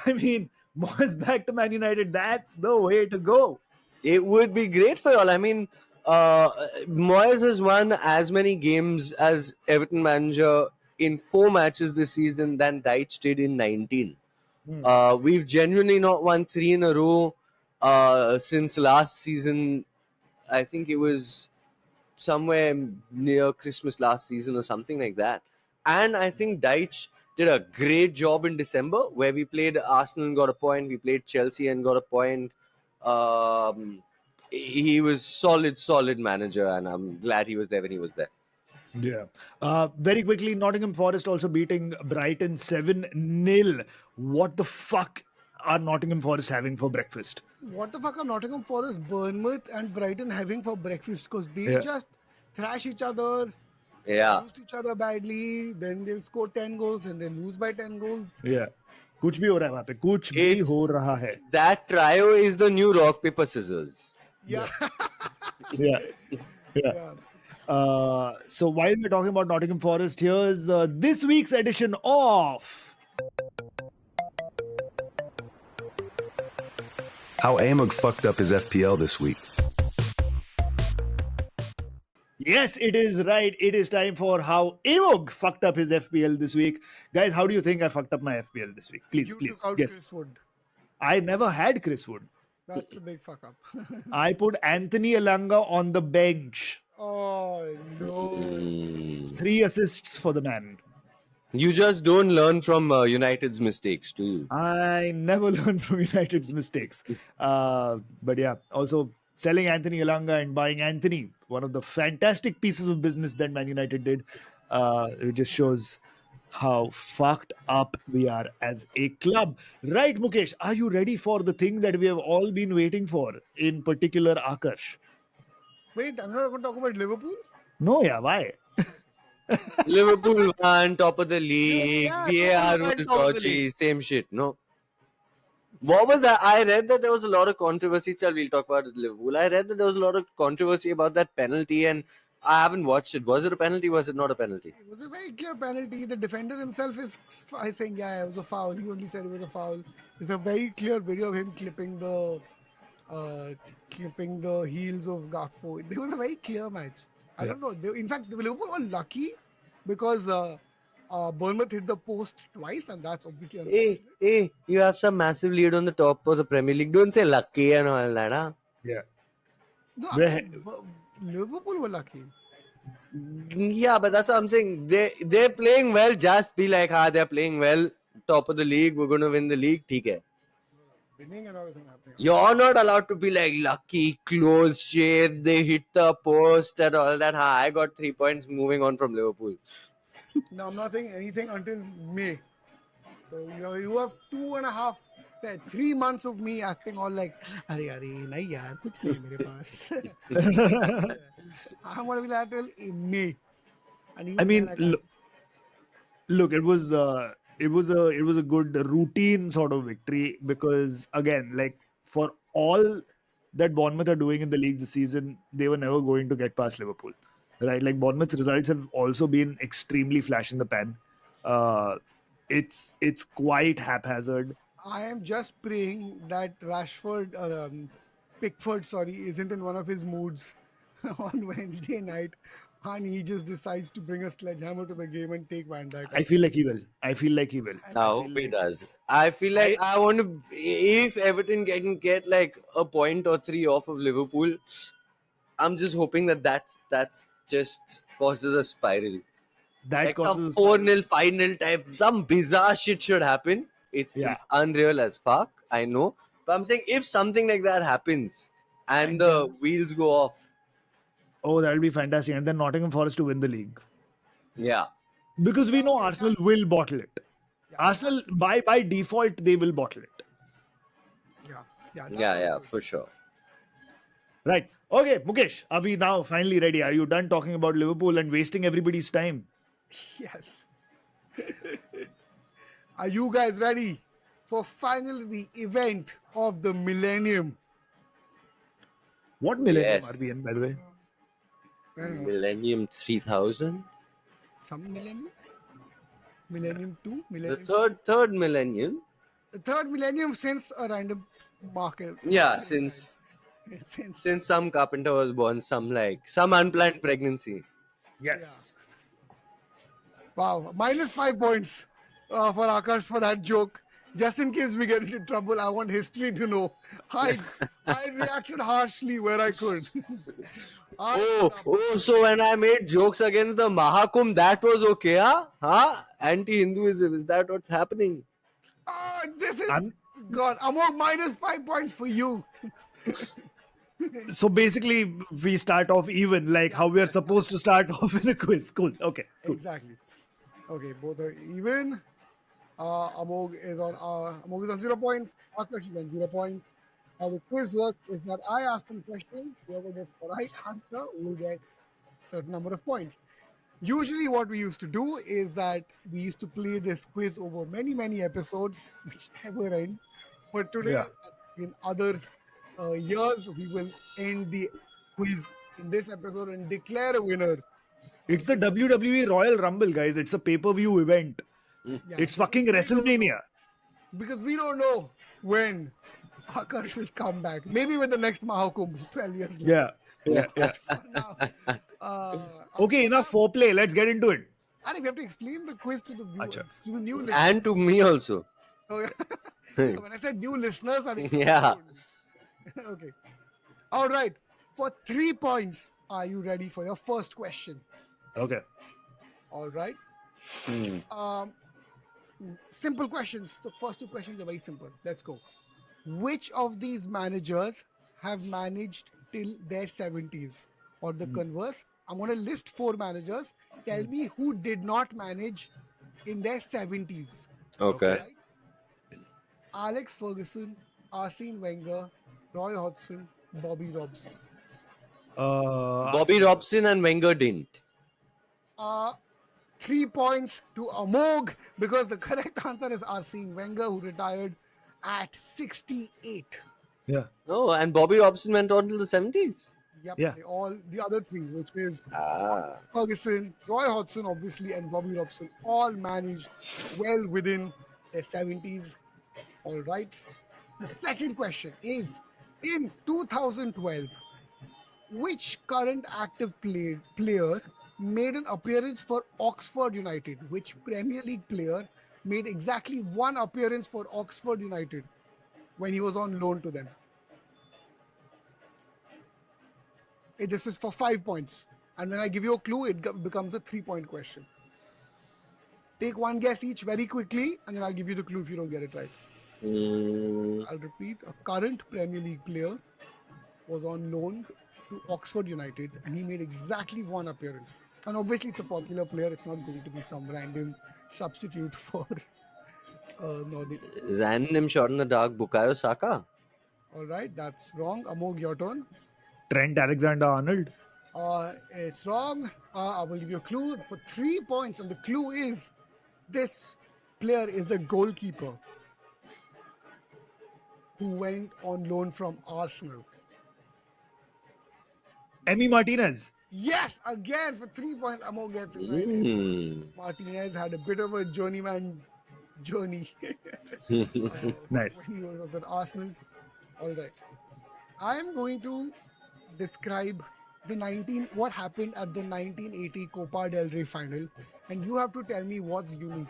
I mean, Moyes back to Man United, that's the way to go. It would be great for y'all. I mean, Moyes has won as many games as Everton manager in 4 matches this season than Deitch did in 19. We've genuinely not won 3 in a row since last season. I think it was somewhere near Christmas last season or something like that. And I think Deitch did a great job in December, where we played Arsenal and got a point. We played Chelsea and got a point. He was solid manager, and I'm glad he was there when he was there. Yeah. Very quickly, Nottingham Forest also beating Brighton 7-0. What the fuck are Nottingham Forest having for breakfast? What the fuck are Nottingham Forest, Bournemouth, and Brighton having for breakfast? Because they just thrash each other, lose to each other badly, then they'll score 10 goals and then lose by 10 goals. Yeah. कुछ भी हो रहा है वहाँ पे, कुछ भी हो रहा है. That trio is the new rock, paper, scissors. Yeah. Yeah. So while we're talking about Nottingham Forest, here's this week's edition of How Amogh fucked up his FPL this week. Yes, it is right. It is time for how Amogh fucked up his FPL this week. Guys, how do you think I fucked up my FPL this week? Please, You please, took out guess. Chris Wood. I never had Chris Wood. That's a big fuck up. I put Anthony Alanga on the bench. Oh no. 3 assists for the man. You just don't learn from United's mistakes, do you? I never learned from United's mistakes. But yeah, also selling Anthony Alanga and buying Anthony, one of the fantastic pieces of business that Man United did. It just shows how fucked up we are as a club. Right, Mukesh, are you ready for the thing that we have all been waiting for, in particular AAKARSH? Wait, I'm not going to talk about Liverpool. No, yeah, why? Liverpool won top of the league. Yeah, VAR Liverpool won was top of the dodgy. league. Same shit. No. What was that? I read that there was a lot of controversy. Chal, we'll talk about it, Liverpool. I read that there was a lot of controversy about that penalty, and I haven't watched it. Was it a penalty? Was it not a penalty? It was a very clear penalty. The defender himself is saying, yeah, it was a foul. He only said it was a foul. There's a very clear video of him clipping the heels of Gakpo. It was a very clear match. I don't know. In fact, Liverpool were lucky because Bournemouth hit the post twice, and that's obviously unfortunate. Hey, you have some massive lead on the top of the Premier League. Don't say lucky and all that, huh? Yeah. No, Where- Liverpool were lucky. Yeah, but that's what I'm saying. They're playing well. Just be like, they're playing well. Top of the league. We're going to win the league. ठीक है. Winning and everything happening. You're not allowed to be like lucky, close shave, they hit the post and all that. I got 3 points moving on from Liverpool. No, I'm not saying anything until May. So you have 3 months of me acting all like, अरे नहीं यार कुछ नहीं मेरे पास. I'm gonna be that till May. And even I mean, then I can't. look, it was a good routine sort of victory, because again, like, for all that Bournemouth are doing in the league this season, they were never going to get past Liverpool, right? Like, Bournemouth's results have also been extremely flash in the pan. It's quite haphazard. I am just praying that Pickford, isn't in one of his moods on Wednesday night, and he just decides to bring a sledgehammer to the game and take Van Dijk. I feel like he will. I hope he does. I feel like I want to. If Everton can get like a point or 3 off of Liverpool, I'm just hoping that's just causes a spiral. That Like some causes 4-0, 5-0 type, some bizarre shit should happen. It's unreal as fuck, I know. But I'm saying if something like that happens and the wheels go off. Oh, that'll be fantastic. And then Nottingham Forest to win the league. Yeah. Because we know Arsenal will bottle it. Arsenal, by default, they will bottle it. Yeah, for sure. Right. Okay, Mukesh, are we now finally ready? Are you done talking about Liverpool and wasting everybody's time? Yes. Are you guys ready for finally the event of the millennium? What millennium Yes. are we in, by the way? I don't know. Millennium 3000? Some millennium? Millennium 2? The Millennium third millennium? The third millennium since a random market. Yeah, since some carpenter was born, some unplanned pregnancy. Yes. Wow. -5 points for Akash for that joke. Just in case we get into trouble, I want history to know. I reacted harshly where I could. So when I made jokes against the Mahakum, that was okay, huh? Anti-Hinduism, is that what's happening? This is God. Amogh -5 points for you. So basically, we start off even, like how we are supposed to start off in a quiz. Cool. Okay. Cool. Exactly. Okay, both are even. Amogh is on 0 points. Akash is on 0 points. How the quiz works is that I ask them questions. Whoever gets the right answer will get a certain number of points. Usually, what we used to do is that we used to play this quiz over many, many episodes, which never end. But today, in other years, we will end the quiz in this episode and declare a winner. It's the WWE Royal Rumble, guys. It's a pay-per-view event. Yeah, It's because fucking we don't know- WrestleMania. Because we don't know when AAKARSH will come back. Maybe with the next Mahakumbh 12 years later. Yeah. For now. Okay, enough foreplay. Let's get into it. And we have to explain the quiz to the viewers, Acha. to the new listeners. And to me also. Oh, yeah. So when I said new listeners, I mean, Yeah. Okay. All right. For 3 points, are you ready for your first question? Okay. All right. Simple questions. The first 2 questions are very simple. Let's go. Which of these managers have managed till their 70s? Or the converse, I'm going to list 4 managers. Tell me who did not manage in their 70s. Okay. Right? Alex Ferguson, Arsene Wenger, Roy Hodgson, Bobby Robson. Bobby Robson and Wenger didn't. 3 points to Amogh because the correct answer is Arsene Wenger, who retired at 68. Yeah. Oh, and Bobby Robson went on till the 70s. Yep. Yeah. The other 3, which is Ah. Ferguson, Roy Hodgson, obviously, and Bobby Robson, all managed well within their 70s. All right. The second question is, in 2012, which current active player made an appearance for Oxford United? Which Premier League player made exactly 1 appearance for Oxford United when he was on loan to them? This is for 5 points. And when I give you a clue, it becomes a 3-point question. Take 1 guess each very quickly, and then I'll give you the clue if you don't get it right. I'll repeat. A current Premier League player was on loan to Oxford United, and he made exactly 1 appearance. And obviously, it's a popular player. It's not going to be some random substitute for Nordic. Random shot in the dark, Bukayo Saka. All right, that's wrong. Amogh, your turn. Trent Alexander-Arnold. It's wrong. I will give you a clue for 3 points, and the clue is this player is a goalkeeper who went on loan from Arsenal. Emi Martinez. Yes, again for 3 points. Amogh gets it right. Martinez had a bit of a journeyman journey. Nice. When he was at Arsenal. All right. I am going to describe what happened at the 1980 Copa del Rey final, and you have to tell me what's unique.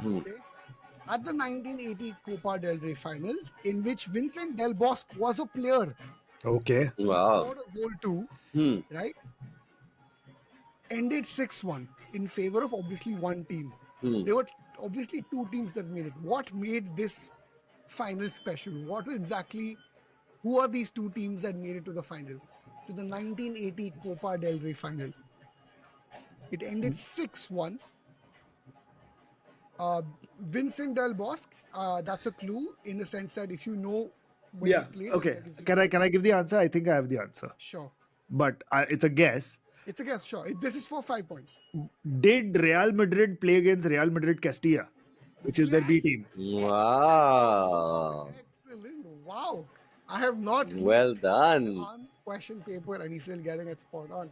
Okay? At the 1980 Copa del Rey final, in which Vincent Del Bosque was a player, Okay. Wow. scored a goal too, right? Ended 6-1 in favor of obviously 1 team. There were obviously 2 teams that made it. What made this final special? Who are these 2 teams that made it to the final? To the 1980 Copa del Rey final. It ended 6-1. Vincent Del Bosque, that's a clue in the sense that if you know when Yeah. he played. Okay. that gives you- Can I give the answer? I think I have the answer, Sure. but it's a guess. It's a guess, sure. This is for 5 points. Did Real Madrid play against Real Madrid Castilla, which is their B team? Wow. Excellent. Wow. I have not Well looked done. on question paper and he's still getting it spot on.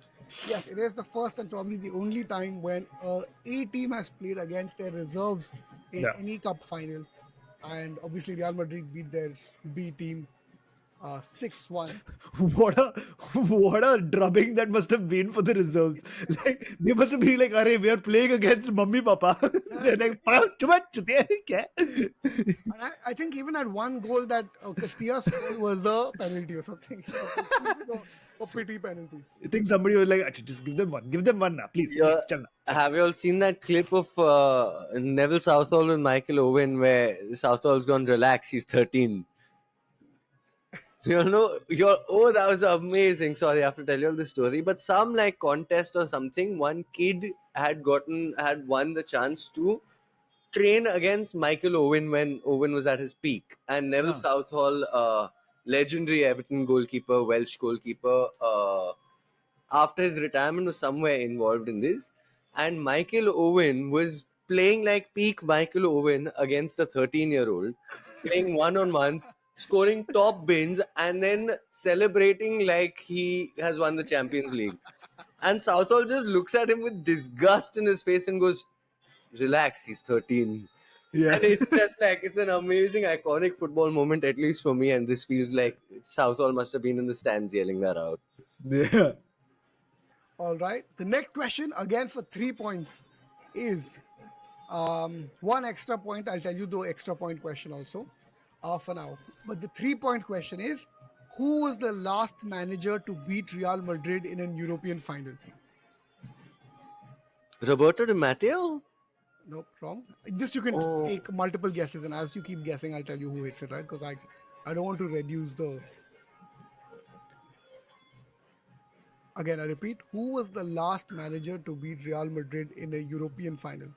Yes, it is the first and probably the only time when a team has played against their reserves in any cup final. And obviously Real Madrid beat their B team 6-1. What a drubbing that must have been for the reserves. Like they must have been like, "Arey, we are playing against mummy papa." They're like, And I think even at 1 goal that Castilla scored was a penalty or something. So, a pity penalty. I think somebody was like, "Achha, just give them one now, please. Yeah. Please, chalna." Have you all seen that clip of Neville Southall and Michael Owen where Southall's gone, relax, he's 13? That was amazing. Sorry, I have to tell you all this story. But some like contest or something, one kid had won the chance to train against Michael Owen when Owen was at his peak. And Neville Southall, legendary Everton goalkeeper, Welsh goalkeeper, after his retirement was somewhere involved in this. And Michael Owen was playing like peak Michael Owen against a 13-year-old, playing one-on-ones, scoring top bins, and then celebrating like he has won the Champions League. And Southall just looks at him with disgust in his face and goes, "Relax, he's 13." Yeah. And it's just like, it's an amazing, iconic football moment, at least for me. And this feels like Southall must have been in the stands yelling that out. Yeah. All right. The next question, again for 3 points, is one extra point. I'll tell you the extra point question also for now. But the 3 point question is, who was the last manager to beat Real Madrid in an European final? Roberto Di Matteo? Nope, wrong. Just you can take multiple guesses, and as you keep guessing, I'll tell you who hits it, right? Because I don't want to reduce the. Again, I repeat, who was the last manager to beat Real Madrid in a European final?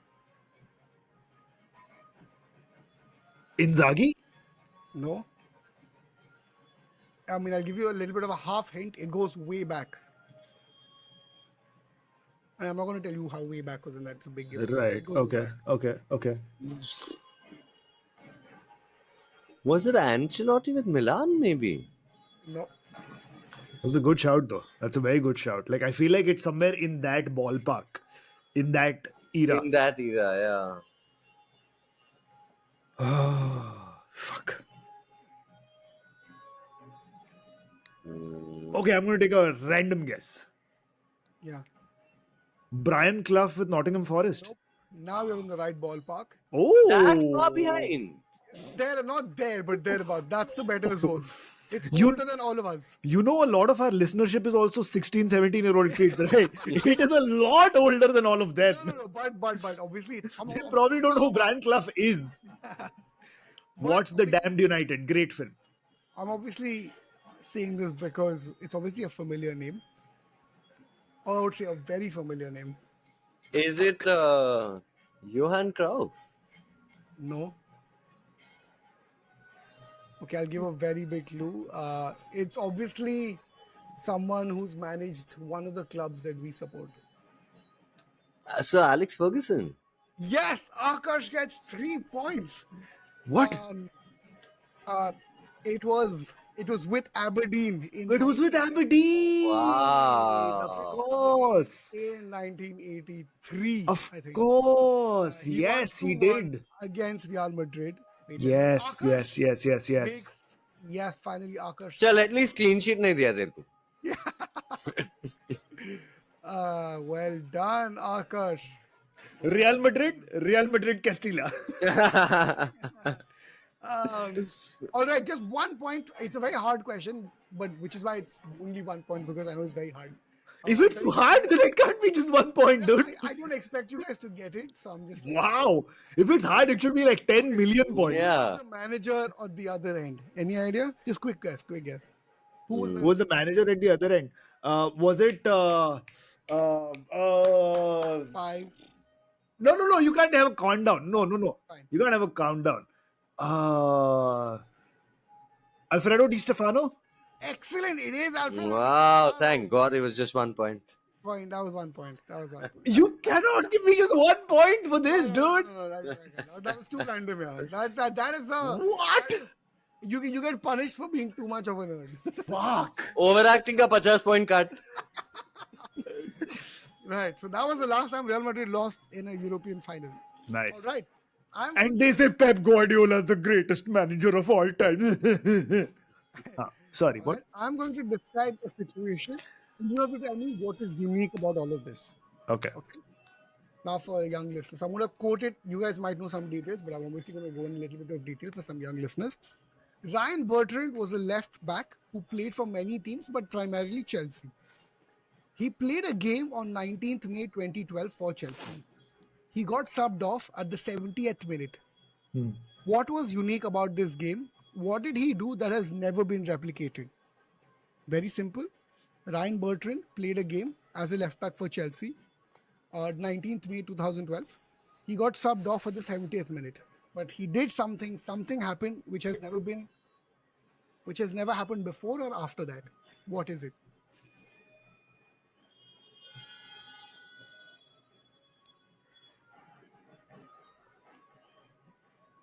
Inzaghi? No. I mean, I'll give you a little bit of a half hint. It goes way back. And I'm not going to tell you how way back, because then that's a big gift. Right. Okay. Okay. Was it Ancelotti with Milan, maybe? No. That's a good shout, though. That's a very good shout. Like, I feel like it's somewhere in that ballpark, in that era. In that era, Oh, fuck. Okay, I'm going to take a random guess. Yeah. Brian Clough with Nottingham Forest. Nope. Now you're in the right ballpark. Oh, That far behind. They're not there, but they're about. That's the better zone. It's You- older than all of us. you know, a lot of our listenership is also 16, 17-year-old kids, right? It is a lot older than all of them. No, but obviously it's They probably don't know who Brian Clough is. Watch The Damned United. Great film. I'm obviously saying this because it's obviously a familiar name. Or I would say a very familiar name. Is it Johan Cruyff? No. Okay, I'll give a very big clue. It's obviously someone who's managed one of the clubs that we support. Sir Alex Ferguson. Yes, AAKARSH gets 3 points. What? It was with Aberdeen in It was with Aberdeen. Wow. Of course. in 1983. Of I think. course. He Yes, won he 2-1 did. against Real Madrid. Yes. Makes, yes, finally AAKARSH. चल at least clean sheet नहीं दिया तेरे को. Well done, AAKARSH. Real Madrid, Castilla. All right, just 1 point. It's a very hard question, but which is why it's only 1 point, because I know it's very hard. If it's hard, then it can't be just 1 point, dude. I don't expect you guys to get it, so I'm just like, Wow. If it's hard, it should be like 10 million points. Yeah. the manager on the other end. Any idea? Just quick guess. Who was Who was the manager at the other end? Was it... 5? No. You can't have a countdown. No. Fine. You can't have a countdown. Alfredo Di Stefano? Excellent. It is Alfredo. Wow, thank God it was just 1 point. Point. That was 1 point. You cannot give me just 1 point for this, dude. No, that was too random, yeah. That is a... What? You get punished for being too much of a nerd. Fuck. Overacting का 50 point cut. Right. So that was the last time Real Madrid lost in a European final. Nice. All right. And they say Pep Guardiola is the greatest manager of all time. Sorry, what? I'm going to describe the situation. You have to tell me what is unique about all of this. Okay. Now for young listeners, I'm going to quote it. You guys might know some details, but I'm obviously going to go in a little bit of detail for some young listeners. Ryan Bertrand was a left back who played for many teams, but primarily Chelsea. He played a game on 19th May 2012 for Chelsea. He got subbed off at the 70th minute. What was unique about this game? What did he do that has never been replicated? Very simple. Ryan Bertrand played a game as a left back for Chelsea, 19th May 2012. He got subbed off at the 70th minute, but he did something. Something happened which has never happened before or after that. What is it?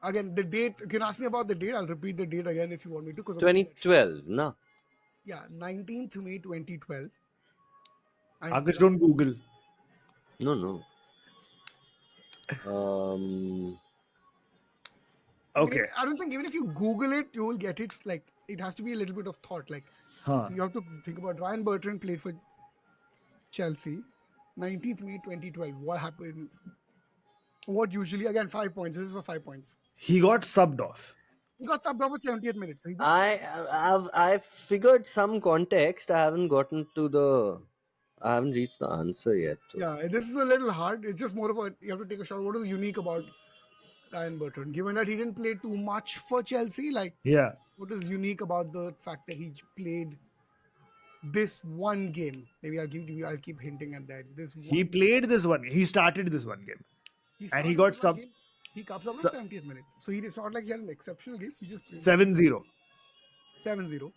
Again, the date. You can ask me about the date. I'll repeat the date again if you want me to. 2012, no? Yeah, 19th May 2012. And Akash, don't Google. No. Okay. I don't think even if you Google it, you will get it. Like, it has to be a little bit of thought. Like, Huh. so you have to think about Ryan Bertrand played for Chelsea, 19th May 2012. What happened? What usually, again, 5 points. This is for 5 points. He got subbed off. He got subbed off at 70th minute. So I figured some context. I haven't reached the answer yet. Yeah, this is a little hard. It's just more of a, you have to take a shot. What is unique about Ryan Bertrand? Given that he didn't play too much for Chelsea, like, Yeah. what is unique about the fact that he played this one game? Maybe I'll keep hinting at that. He played this one. He started this one game. And he got sub. He comes up at 70th minute. So it's not like he had an exceptional game. He just played 7-0. 7-0.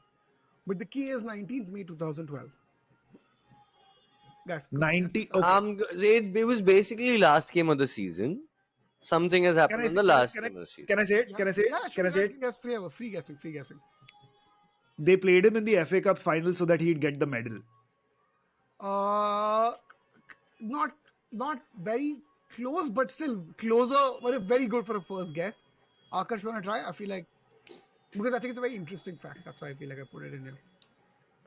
But the key is 19th May 2012. That's 90. Okay. It was basically last game of the season. Something has happened in the last game of the season. Can I say it? Yeah, Can I say it? Yeah, Can I say it? Guess free guessing. They played him in the FA Cup final so that he'd get the medal. Not very close, but still closer. But very good for a first guess. Akash, wanna try? I feel like, because I think it's a very interesting fact. That's why I feel like I put it in here.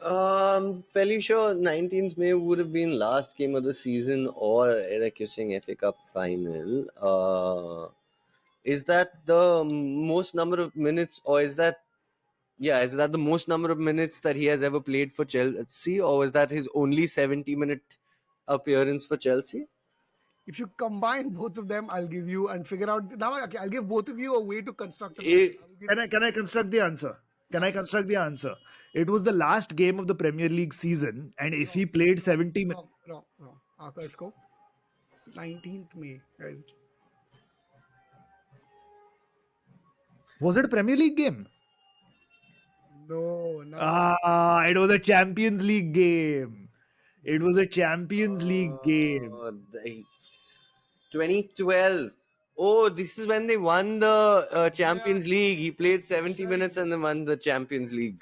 Fairly sure 19th May would have been last game of the season, or like you're saying FA Cup final. Is that the most number of minutes, or is that the most number of minutes that he has ever played for Chelsea, or is that his only 70-minute appearance for Chelsea? If you combine both of them, I'll give you and figure out. Now, okay, I'll give both of you a way to construct an answer. Can I construct the answer? Can I construct the answer? It was the last game of the Premier League season, and if he played 70 minutes. Wrong. Akash, go. 19th May, guys. Was it a Premier League game? No. It was a Champions League game. It was a Champions League game. 2012. Oh, this is when they won the Champions League. He played 70 minutes and then won the Champions League.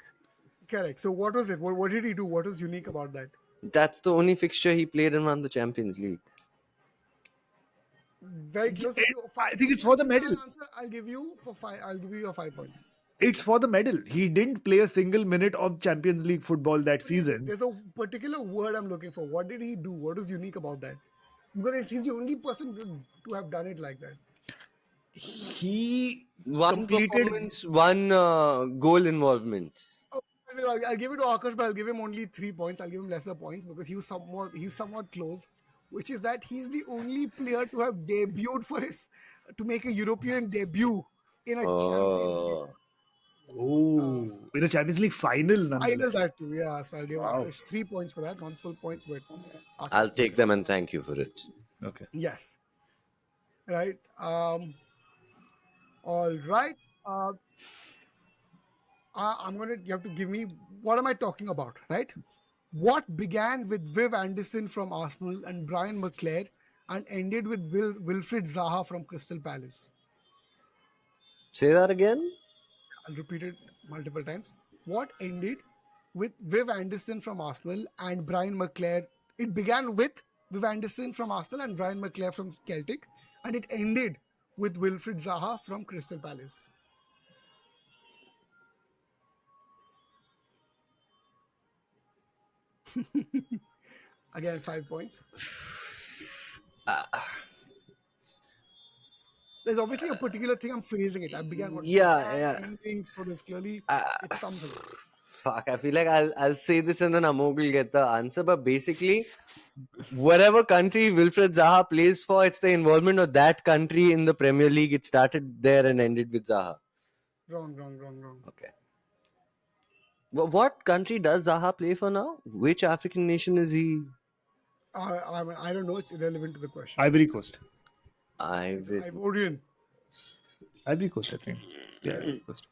Correct. So what was it? What did he do? What was unique about that? That's the only fixture he played and won the Champions League. Very close. I think it's for the medal. I'll give you your 5 points. It's for the medal. He didn't play a single minute of Champions League football that season. There's a particular word I'm looking for. What did he do? What was unique about that? Because he's the only person to have done it like that. He Completed one goal involvement. Oh, I'll give it to Akash, but I'll give him only 3 points. I'll give him lesser points because he's somewhat close, which is that he's the only player to have debuted to make a European debut in a Champions League. In a Champions League final. Final that too, yeah. So I'll give Akash 3 points for that, not full points, but Akash, I'll take them and thank you for it. Okay. Yes. Right. All right. You have to give me, what am I talking about, right? What began with Viv Anderson from Arsenal and Brian McClare and ended with Wilfried Zaha from Crystal Palace? Say that again? I'll repeat it multiple times. What ended with Viv Anderson from Arsenal and Brian McClare? It began with Viv Anderson from Arsenal and Brian McClare from Celtic, and it ended with Wilfried Zaha from Crystal Palace. Again, 5 points. There's obviously a particular thing I'm phrasing it. I began what? Ending, so there's clearly it's something. Fuck, I feel like I'll say this and then Amogh will get the answer. But basically, whatever country Wilfried Zaha plays for, it's the involvement of that country in the Premier League. It started there and ended with Zaha. Wrong. Okay. What country does Zaha play for now? Which African nation is he? I don't know. It's irrelevant to the question. Ivory Coast. Ivorian. Ivory Coast, I think. Yeah, Ivory Coast.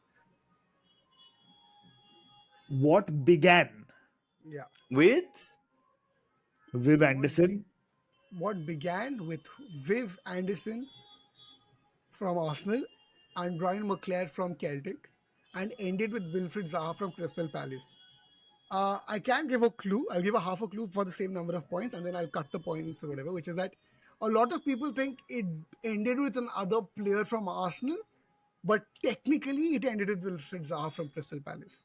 What began With? Viv Anderson? What began with Viv Anderson from Arsenal and Brian McClare from Celtic, and ended with Wilfried Zaha from Crystal Palace. I can give a clue. I'll give a half a clue for the same number of points, and then I'll cut the points or whatever, which is that a lot of people think it ended with another player from Arsenal, but technically it ended with Wilfried Zaha from Crystal Palace.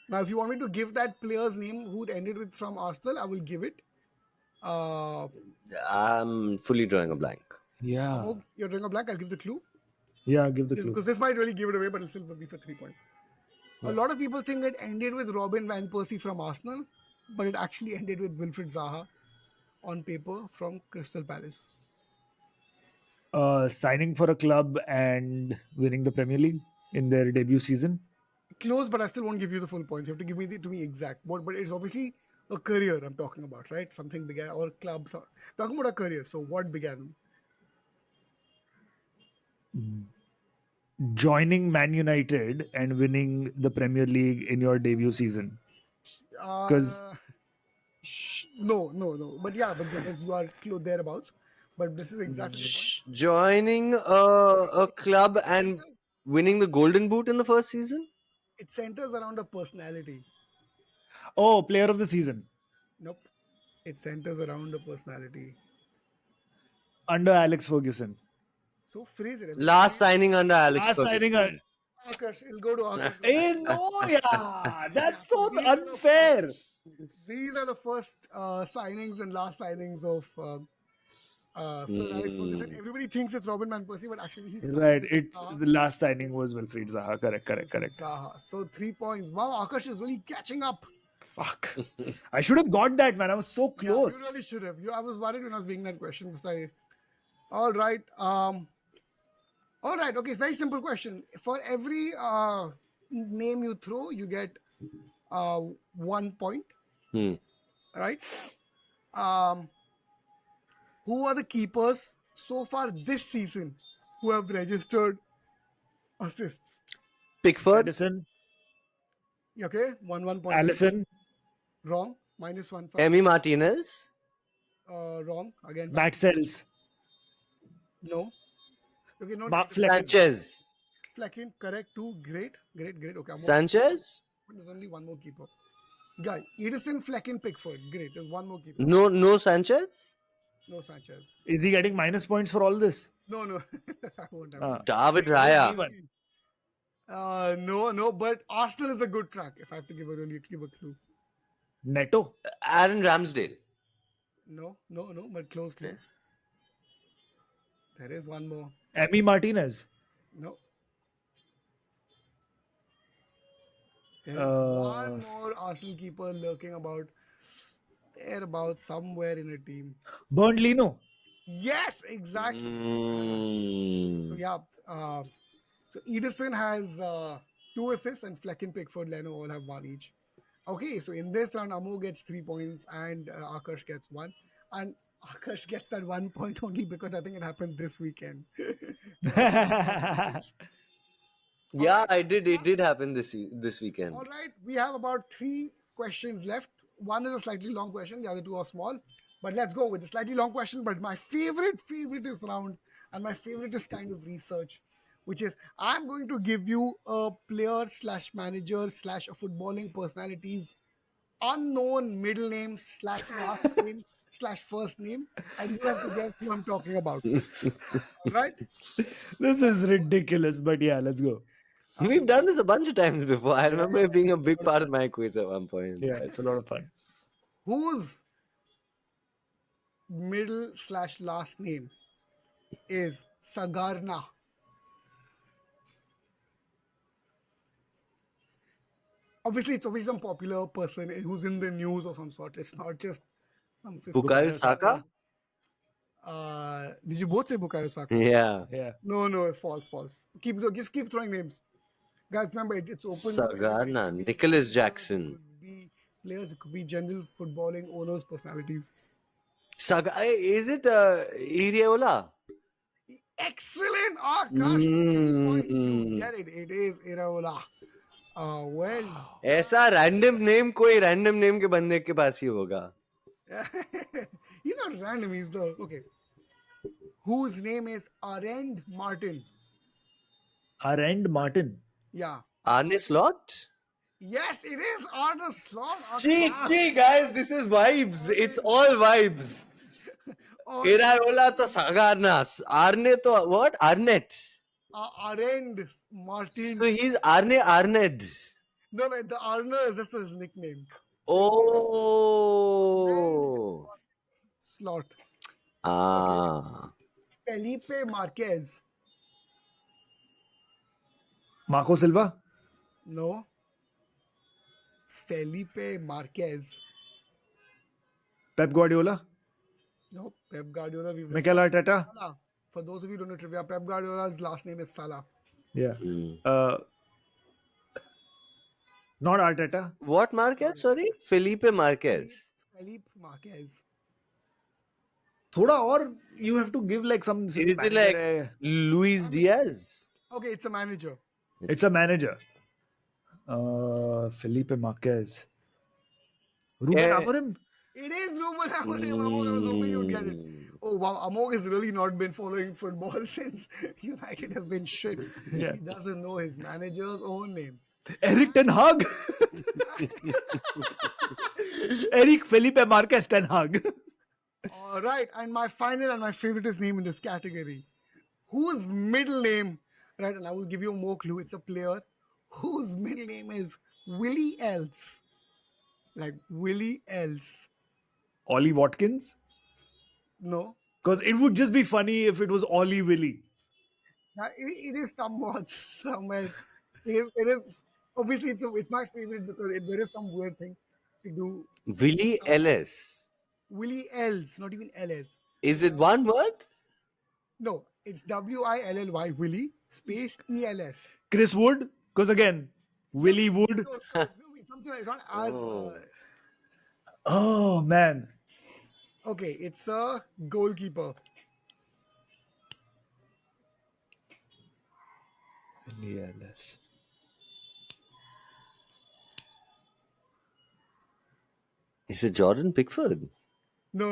Now, if you want me to give that player's name who it ended with from Arsenal, I will give it. I'm fully drawing a blank. Yeah. Amogh, you're drawing a blank. I'll give the clue. Yeah, give the clue. Because this might really give it away, but it'll still be for 3 points. A lot of people think it ended with Robin Van Persie from Arsenal, but it actually ended with Wilfried Zaha on paper from Crystal Palace. Signing for a club and winning the Premier League in their debut season. Close, but I still won't give you the full points. You have to give me to be exact. But it's obviously a career I'm talking about, right? Something began, or clubs. Talking about a career. So what began? Joining Man United and winning the Premier League in your debut season. Because no. But yeah, but because you are close thereabouts. But this is exactly the point. Joining a club and winning the Golden Boot in the first season? It centers around a personality. Oh, player of the season. Nope. It centers around a personality. Under Alex Ferguson. So phrase it. Last signing under Alex Last Ferguson. signing. AAKARSH. It'll go to AAKARSH. Hey, no, yeah. That's so unfair. These are the first signings and last signings of Sir Alex Ferguson. Everybody thinks it's Robin Van Persie, but actually he's right. The last signing was Wilfried Zaha. Correct. Zaha. So 3 points. Wow, AAKARSH is really catching up. Fuck. I should have got that, man. I was so close. Yeah, you really should have. I was worried when I was being that question. All right. Okay, it's a very simple question. For every name you throw, you get 1 point. Right? Who are the keepers so far this season who have registered assists? Pickford. Edison. Okay, 1 point. Allison. Wrong. -1. Emi Martinez. Wrong. Again. Matt Sells. No. Okay, no. Mark Flecken. Sanchez. Flecken, correct. 2. Great. Okay. Sanchez. There's only one more keeper. Guy. Edison, Flecken, Pickford. Great. There's one more keeper. No Sanchez. No Sanchez. Is he getting minus points for all this? No. I won't have David Raya. No. But Arsenal is a good track. If I have to give a clue. Neto. Aaron Ramsdale. No. But close. There is one more. Emi Martinez. No. There is one more Arsenal keeper lurking about. They're about somewhere in a team. Bernd Leno. Yes, exactly. So yeah. So Edison has 2 assists and Flecken, Pickford, Leno all have 1 each. Okay, so in this round, Amogh gets 3 points and AAKARSH gets 1. And AAKARSH gets that 1 point only because I think it happened this weekend. Yeah, I did. It did happen this weekend. All right, we have about 3 questions left. One is a slightly long question. The other 2 are small. But let's go with the slightly long question. But my favorite is round, and my favorite is kind of research, which is I'm going to give you a player / manager / a footballing personality's unknown middle name / last name / first name, and you have to guess who I'm talking about. Right? This is ridiculous, but yeah, let's go. We've done this a bunch of times before. I remember it being a big part of my quiz at one point. Yeah, it's a lot of fun. Whose middle / last name is Sagarna? Obviously, it's always some popular person who's in the news or some sort. It's not just some. Bukayo Saka? Did you both say Bukayo Saka? Yeah. No, false. Just keep throwing names. Guys, remember, it's open. Sagarna, Nicholas Jackson. It could be players, it could be general footballing owners, personalities. Is it Iriola? Excellent! Oh, gosh. 3 points. You get it. It is Iraola. Well. ऐसा random name कोई random name के बंदे के पास ही होगा. He's not random. He's the... Okay. whose name is Arend Martin. Arend Martin. Yeah. Arne Slot? Yes, it is Arne Slot. Gee, guys, this is vibes. It's all vibes. Iraola to Sagarnas. Arne to what? Arnett. Arend Martin. So he's Arne Arned. No, the Arne is just his nickname. Oh. Slot. Ah. Felipe Marquez. Marco Silva. No. Felipe Marquez. Pep Guardiola. No. Pep Guardiola. Mikel Arteta. Salah. For those of you who don't know trivia, Pep Guardiola's last name is Salah. Yeah. Hmm. Not Arteta. What Marquez? Sorry? Felipe Marquez. Felipe Marquez. Thoda or you have to give like some. Is it like Luis Diaz? Okay, it's a manager. It's a manager. Felipe Marquez. Ruben Amorim. It is Ruben Amorim. Amogh, I was hoping you'd get it. Oh wow, Amogh has really not been following football since United have been shit. Yeah. He doesn't know his manager's own name. Eric Ten Hag. Eric Felipe Marquez Ten Hag. All right, and my final and my favoriteest name in this category, whose middle name, right? And I will give you more clue. It's a player whose middle name is Willie Else, like Willie Else. Ollie Watkins. No, Because it would just be funny if it was Ollie Willie. it is somewhat somewhere. It is obviously it's my favorite because there is some weird thing to do. Willie Ellis. Willie Else, not even LS. Is it one word? No, it's Willy Willie space ELS. Chris Wood. Because again, Willie Wood. No, something it's not as Oh man. okay. It's a goalkeeper. LS. Is it Jordan Pickford? No.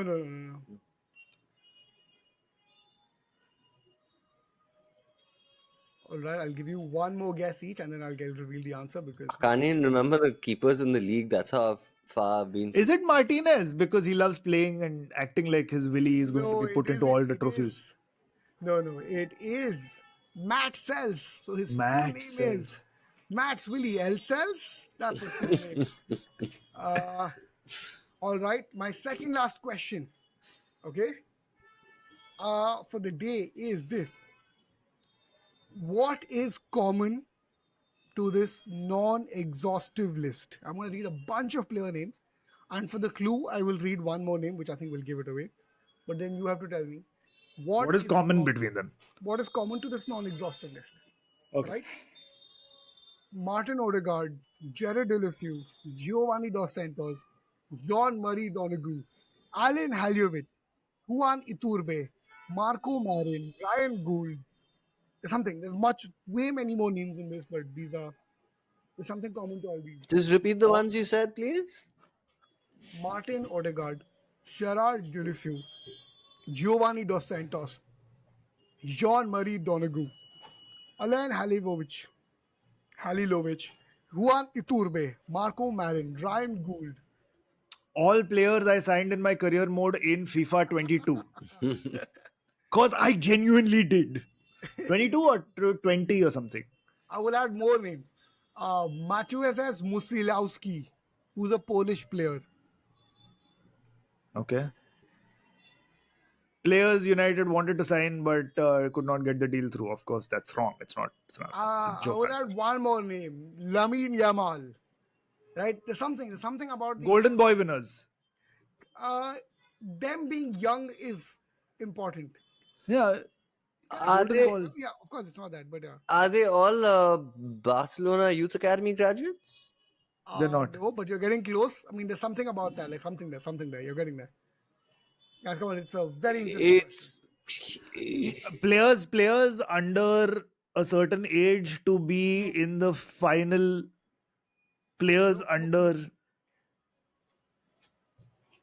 All right, I'll give you one more guess each, and then I'll reveal the answer because I can't even remember the keepers in the league. That's how far I've been. Is it Martinez? Because he loves playing and acting like his Willie is going to be put into all the trophies. No, it is Matt Sells. So his Matt full name Sells. is Matt Willie L. Sells. That's his full name. All right, my second last question, okay, for the day is this. What is common to this non-exhaustive list? I'm going to read a bunch of player names, and for the clue, I will read one more name, which I think will give it away. But then you have to tell me What is common between them? What is common to this non-exhaustive list? Okay. Right? Martin Odegaard, Jared Delafeu, Giovanni Dos Santos, Jean-Marie Donoghue, Alan Haljovic, Juan Iturbe, Marco Marin, Ryan Gould. There's way many more names in this, but there's something common to all these. Just repeat the ones you said, please. Martin Odegaard, Gerard Delafeu, Giovanni Dos Santos, Jean-Marie Donoghue, Alan Halilovic, Juan Iturbe, Marco Marin, Ryan Gould. All players I signed in my career mode in FIFA 22. Because I genuinely did. 22 or 20 or something. I will add more names. Maciej Musilowski, who's a Polish player. Okay. Players United wanted to sign but could not get the deal through. Of course, that's wrong. It's not. It's a I joke. will add one more name. Lamine Yamal. Right? There's something about Golden Boy winners. them being young is important. Are Yeah. Golden they, Ball. Yeah, of course it's not that, but yeah. are they all Barcelona Youth Academy graduates? They're not. No, but you're getting close. I mean, there's something about that. Like something there. You're getting there. Guys, come on. It's a very interesting Players under a certain age to be in the final. Players under.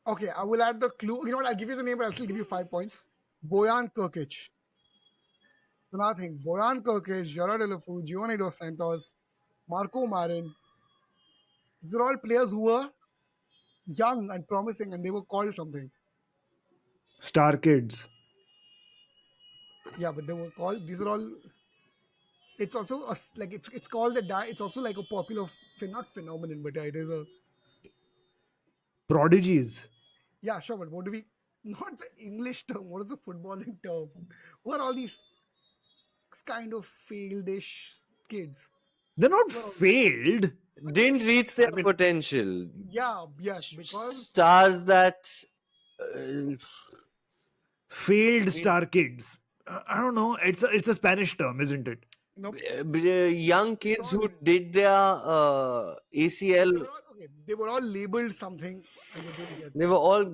Okay, I will add the clue. You know what? I'll give you the name, but I'll still give you 5 points. Bojan Krkic. So nothing. Bojan Krkic, Gerard Deulofeu, Giovanni Dos Santos, Marco Marin. These are all players who were young and promising, and they were called something. Star Kids. Yeah, but they were called. These are all. It's also like it's called it's also like a popular not phenomenon, but it is a. Prodigies. Yeah, sure, but what do we? Not the English term. What is the footballing term? What are all these kind of failed-ish kids? They're not failed. Didn't reach their I mean- potential. Yeah, yes, because Stars that uh, Failed Star Kids. I don't know. It's a Spanish term, isn't it? nope. young kids who did their ACL, They were all labeled something, and they didn't get. they were all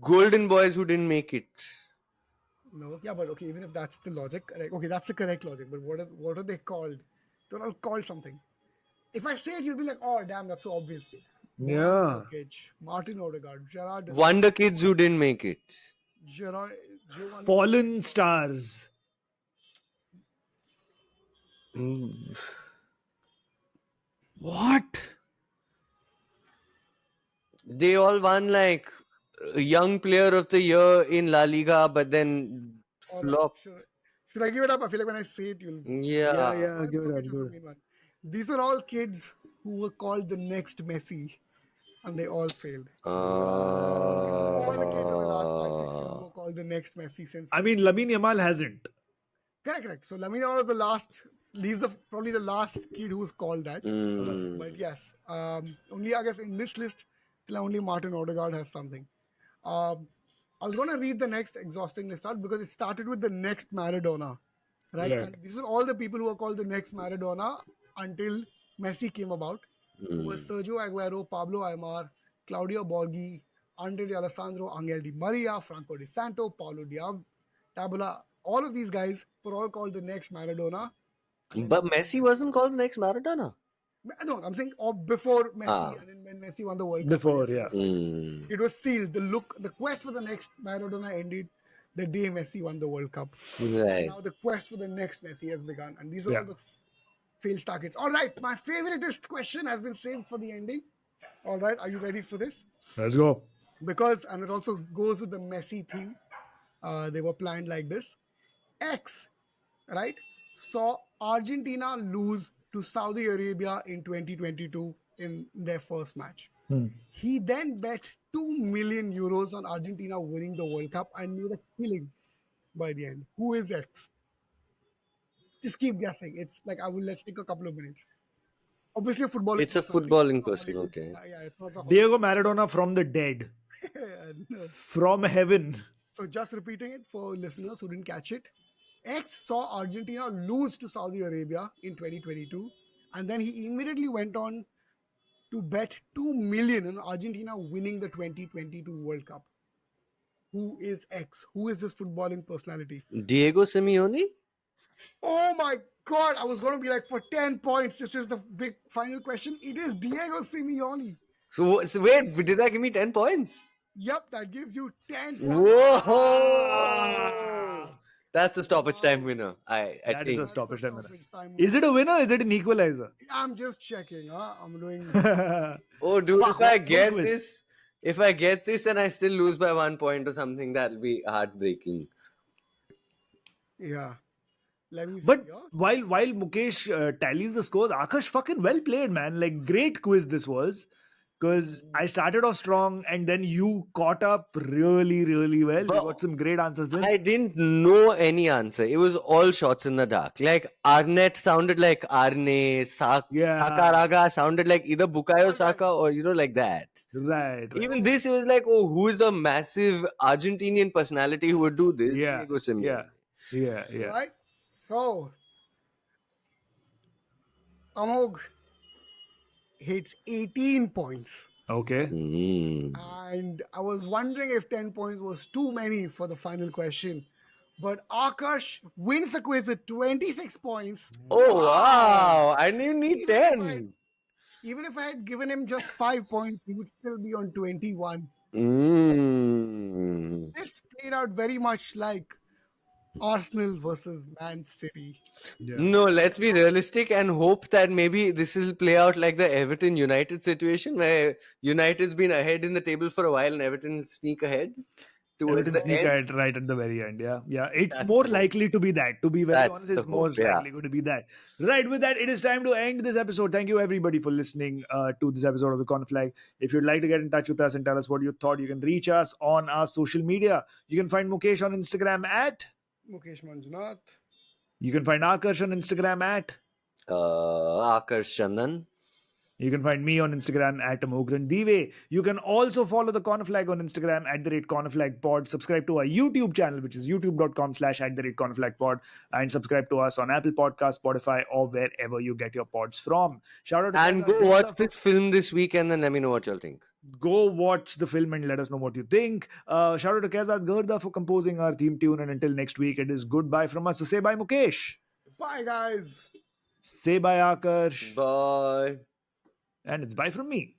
golden boys who didn't make it. No, yeah, but okay, even if that's the logic, like, okay, that's the correct logic. But what are they called? They're all called something. If I say it, you'll be like, oh, damn, that's so obvious. Yeah. Nurkic, Martin Odegaard, Gerard, Wonder kids who didn't make it. Gerard, Giovanni. Fallen stars. What? They all won like young player of the year in La Liga, but then All right, flop. should I give it up? I feel like when I say it, you'll. Yeah. Yeah, give it Nurkic up. is Give the it up. main one. These are all kids who were called the next Messi, and they all failed. All the kids in the last 5-6 years were called the next Messi since. I mean, Lamine Yamal hasn't. Correct. So Lamine Yamal was the last. He's probably the last kid who was called that. But yes, only I guess in this list, only Martin Odegaard has something. I was going to read the next exhausting list out because it started with the next Maradona, right? Right. And these are all the people who are called the next Maradona until Messi came about. Who was Sergio Aguero, Pablo Aymar, Claudio Borghi, Andre D'Alessandro, Angel Di Maria, Franco Di Santo, Paulo Tabola. All of these guys were all called the next Maradona. But Messi wasn't called the next Maradona. No, I'm saying before Messi, and then when Messi won the World Cup. Before, I guess yeah. it was sealed. The quest for the next Maradona ended the day Messi won the World Cup. Right. Now the quest for the next Messi has begun, and these are Yeah. all the failed targets. All right, my favoriteest question has been saved for the ending. All right, are you ready for this? Let's go. Because, and it also goes with the Messi theme. They were planned like this. X, right, saw Argentina lose to Saudi Arabia in 2022 in their first match. He then bet 2 million euros on Argentina winning the World Cup and made a killing by the end. Who is X? Just keep guessing. It's like let's take a couple of minutes. Obviously, a footballing. It's a personality. footballing person, okay. Yeah, it's not a Diego Maradona from the dead. no. From heaven. So just repeating it for listeners who didn't catch it. X saw Argentina lose to Saudi Arabia in 2022, and then he immediately went on to bet 2 million on Argentina winning the 2022 World Cup. Who is X? Who is this footballing personality? Diego Simeone? Oh my God! I was going to be like, for 10 points, this is the big final question. It is Diego Simeone. So wait, did that give me 10 points? Yep, that gives you 10 points. Whoa! That's a stoppage time winner. I That is think. a stoppage time winner. Stoppage time Is it a winner? Is it an equalizer? I'm just checking. I'm doing. Oh, dude, Fuck, if I what get quiz? this and I still lose by 1 point or something, that'll be heartbreaking. Yeah. Let me see. But while Mukesh tallies the scores, Akash, fucking well played, man. Like, great quiz this was. Because I started off strong and then you caught up really, really well. But you got some great answers in. I didn't know any answer. It was all shots in the dark. Like Arnett sounded like Arne, Yeah. Sakaraga sounded like either Bukayo Saka or like that. Right. Even this, it was like, oh, who is a massive Argentinian personality who would do this? Yeah. Diego Simeone. Yeah. Right? So, Amogh hits 18 points. Okay. And I was wondering if 10 points was too many for the final question. But AAKARSH wins the quiz with 26 points. Oh, wow. I didn't need Even if 10. Even if I had given him just 5 points, he would still be on 21. Mm. This played out very much like Arsenal versus Man City. Yeah. No, let's be realistic and hope that maybe this will play out like the Everton United situation where United's been ahead in the table for a while and Everton will sneak ahead towards Everton the sneak end. ahead right at the very end. Yeah. Yeah. It's That's more the hope. likely to be that. To be very That's honest, the it's hope. most Yeah. likely going to be that. Right. With that, it is time to end this episode. Thank you, everybody, for listening to this episode of The Conflag. If you'd like to get in touch with us and tell us what you thought, you can reach us on our social media. You can find Mukesh on Instagram at. Mukesh Manjunath. You can find AAKARSH on Instagram at. AAKARSH Chandan. You can find me on Instagram at Amogh. You can also follow the Conflag on Instagram at @Conflagpod. Subscribe to our YouTube channel, which is youtube.com/@Conflagpod. And subscribe to us on Apple Podcasts, Spotify, or wherever you get your pods from. Shout out to And Keza go watch Gurda this film this week and then let me know what y'all think. Go watch the film and let us know what you think. Shout out to Kezad Gurda for composing our theme tune. And until next week, it is goodbye from us. So say bye, Mukesh. Bye, guys. Say bye, Akarsh. Bye. And it's bye from me.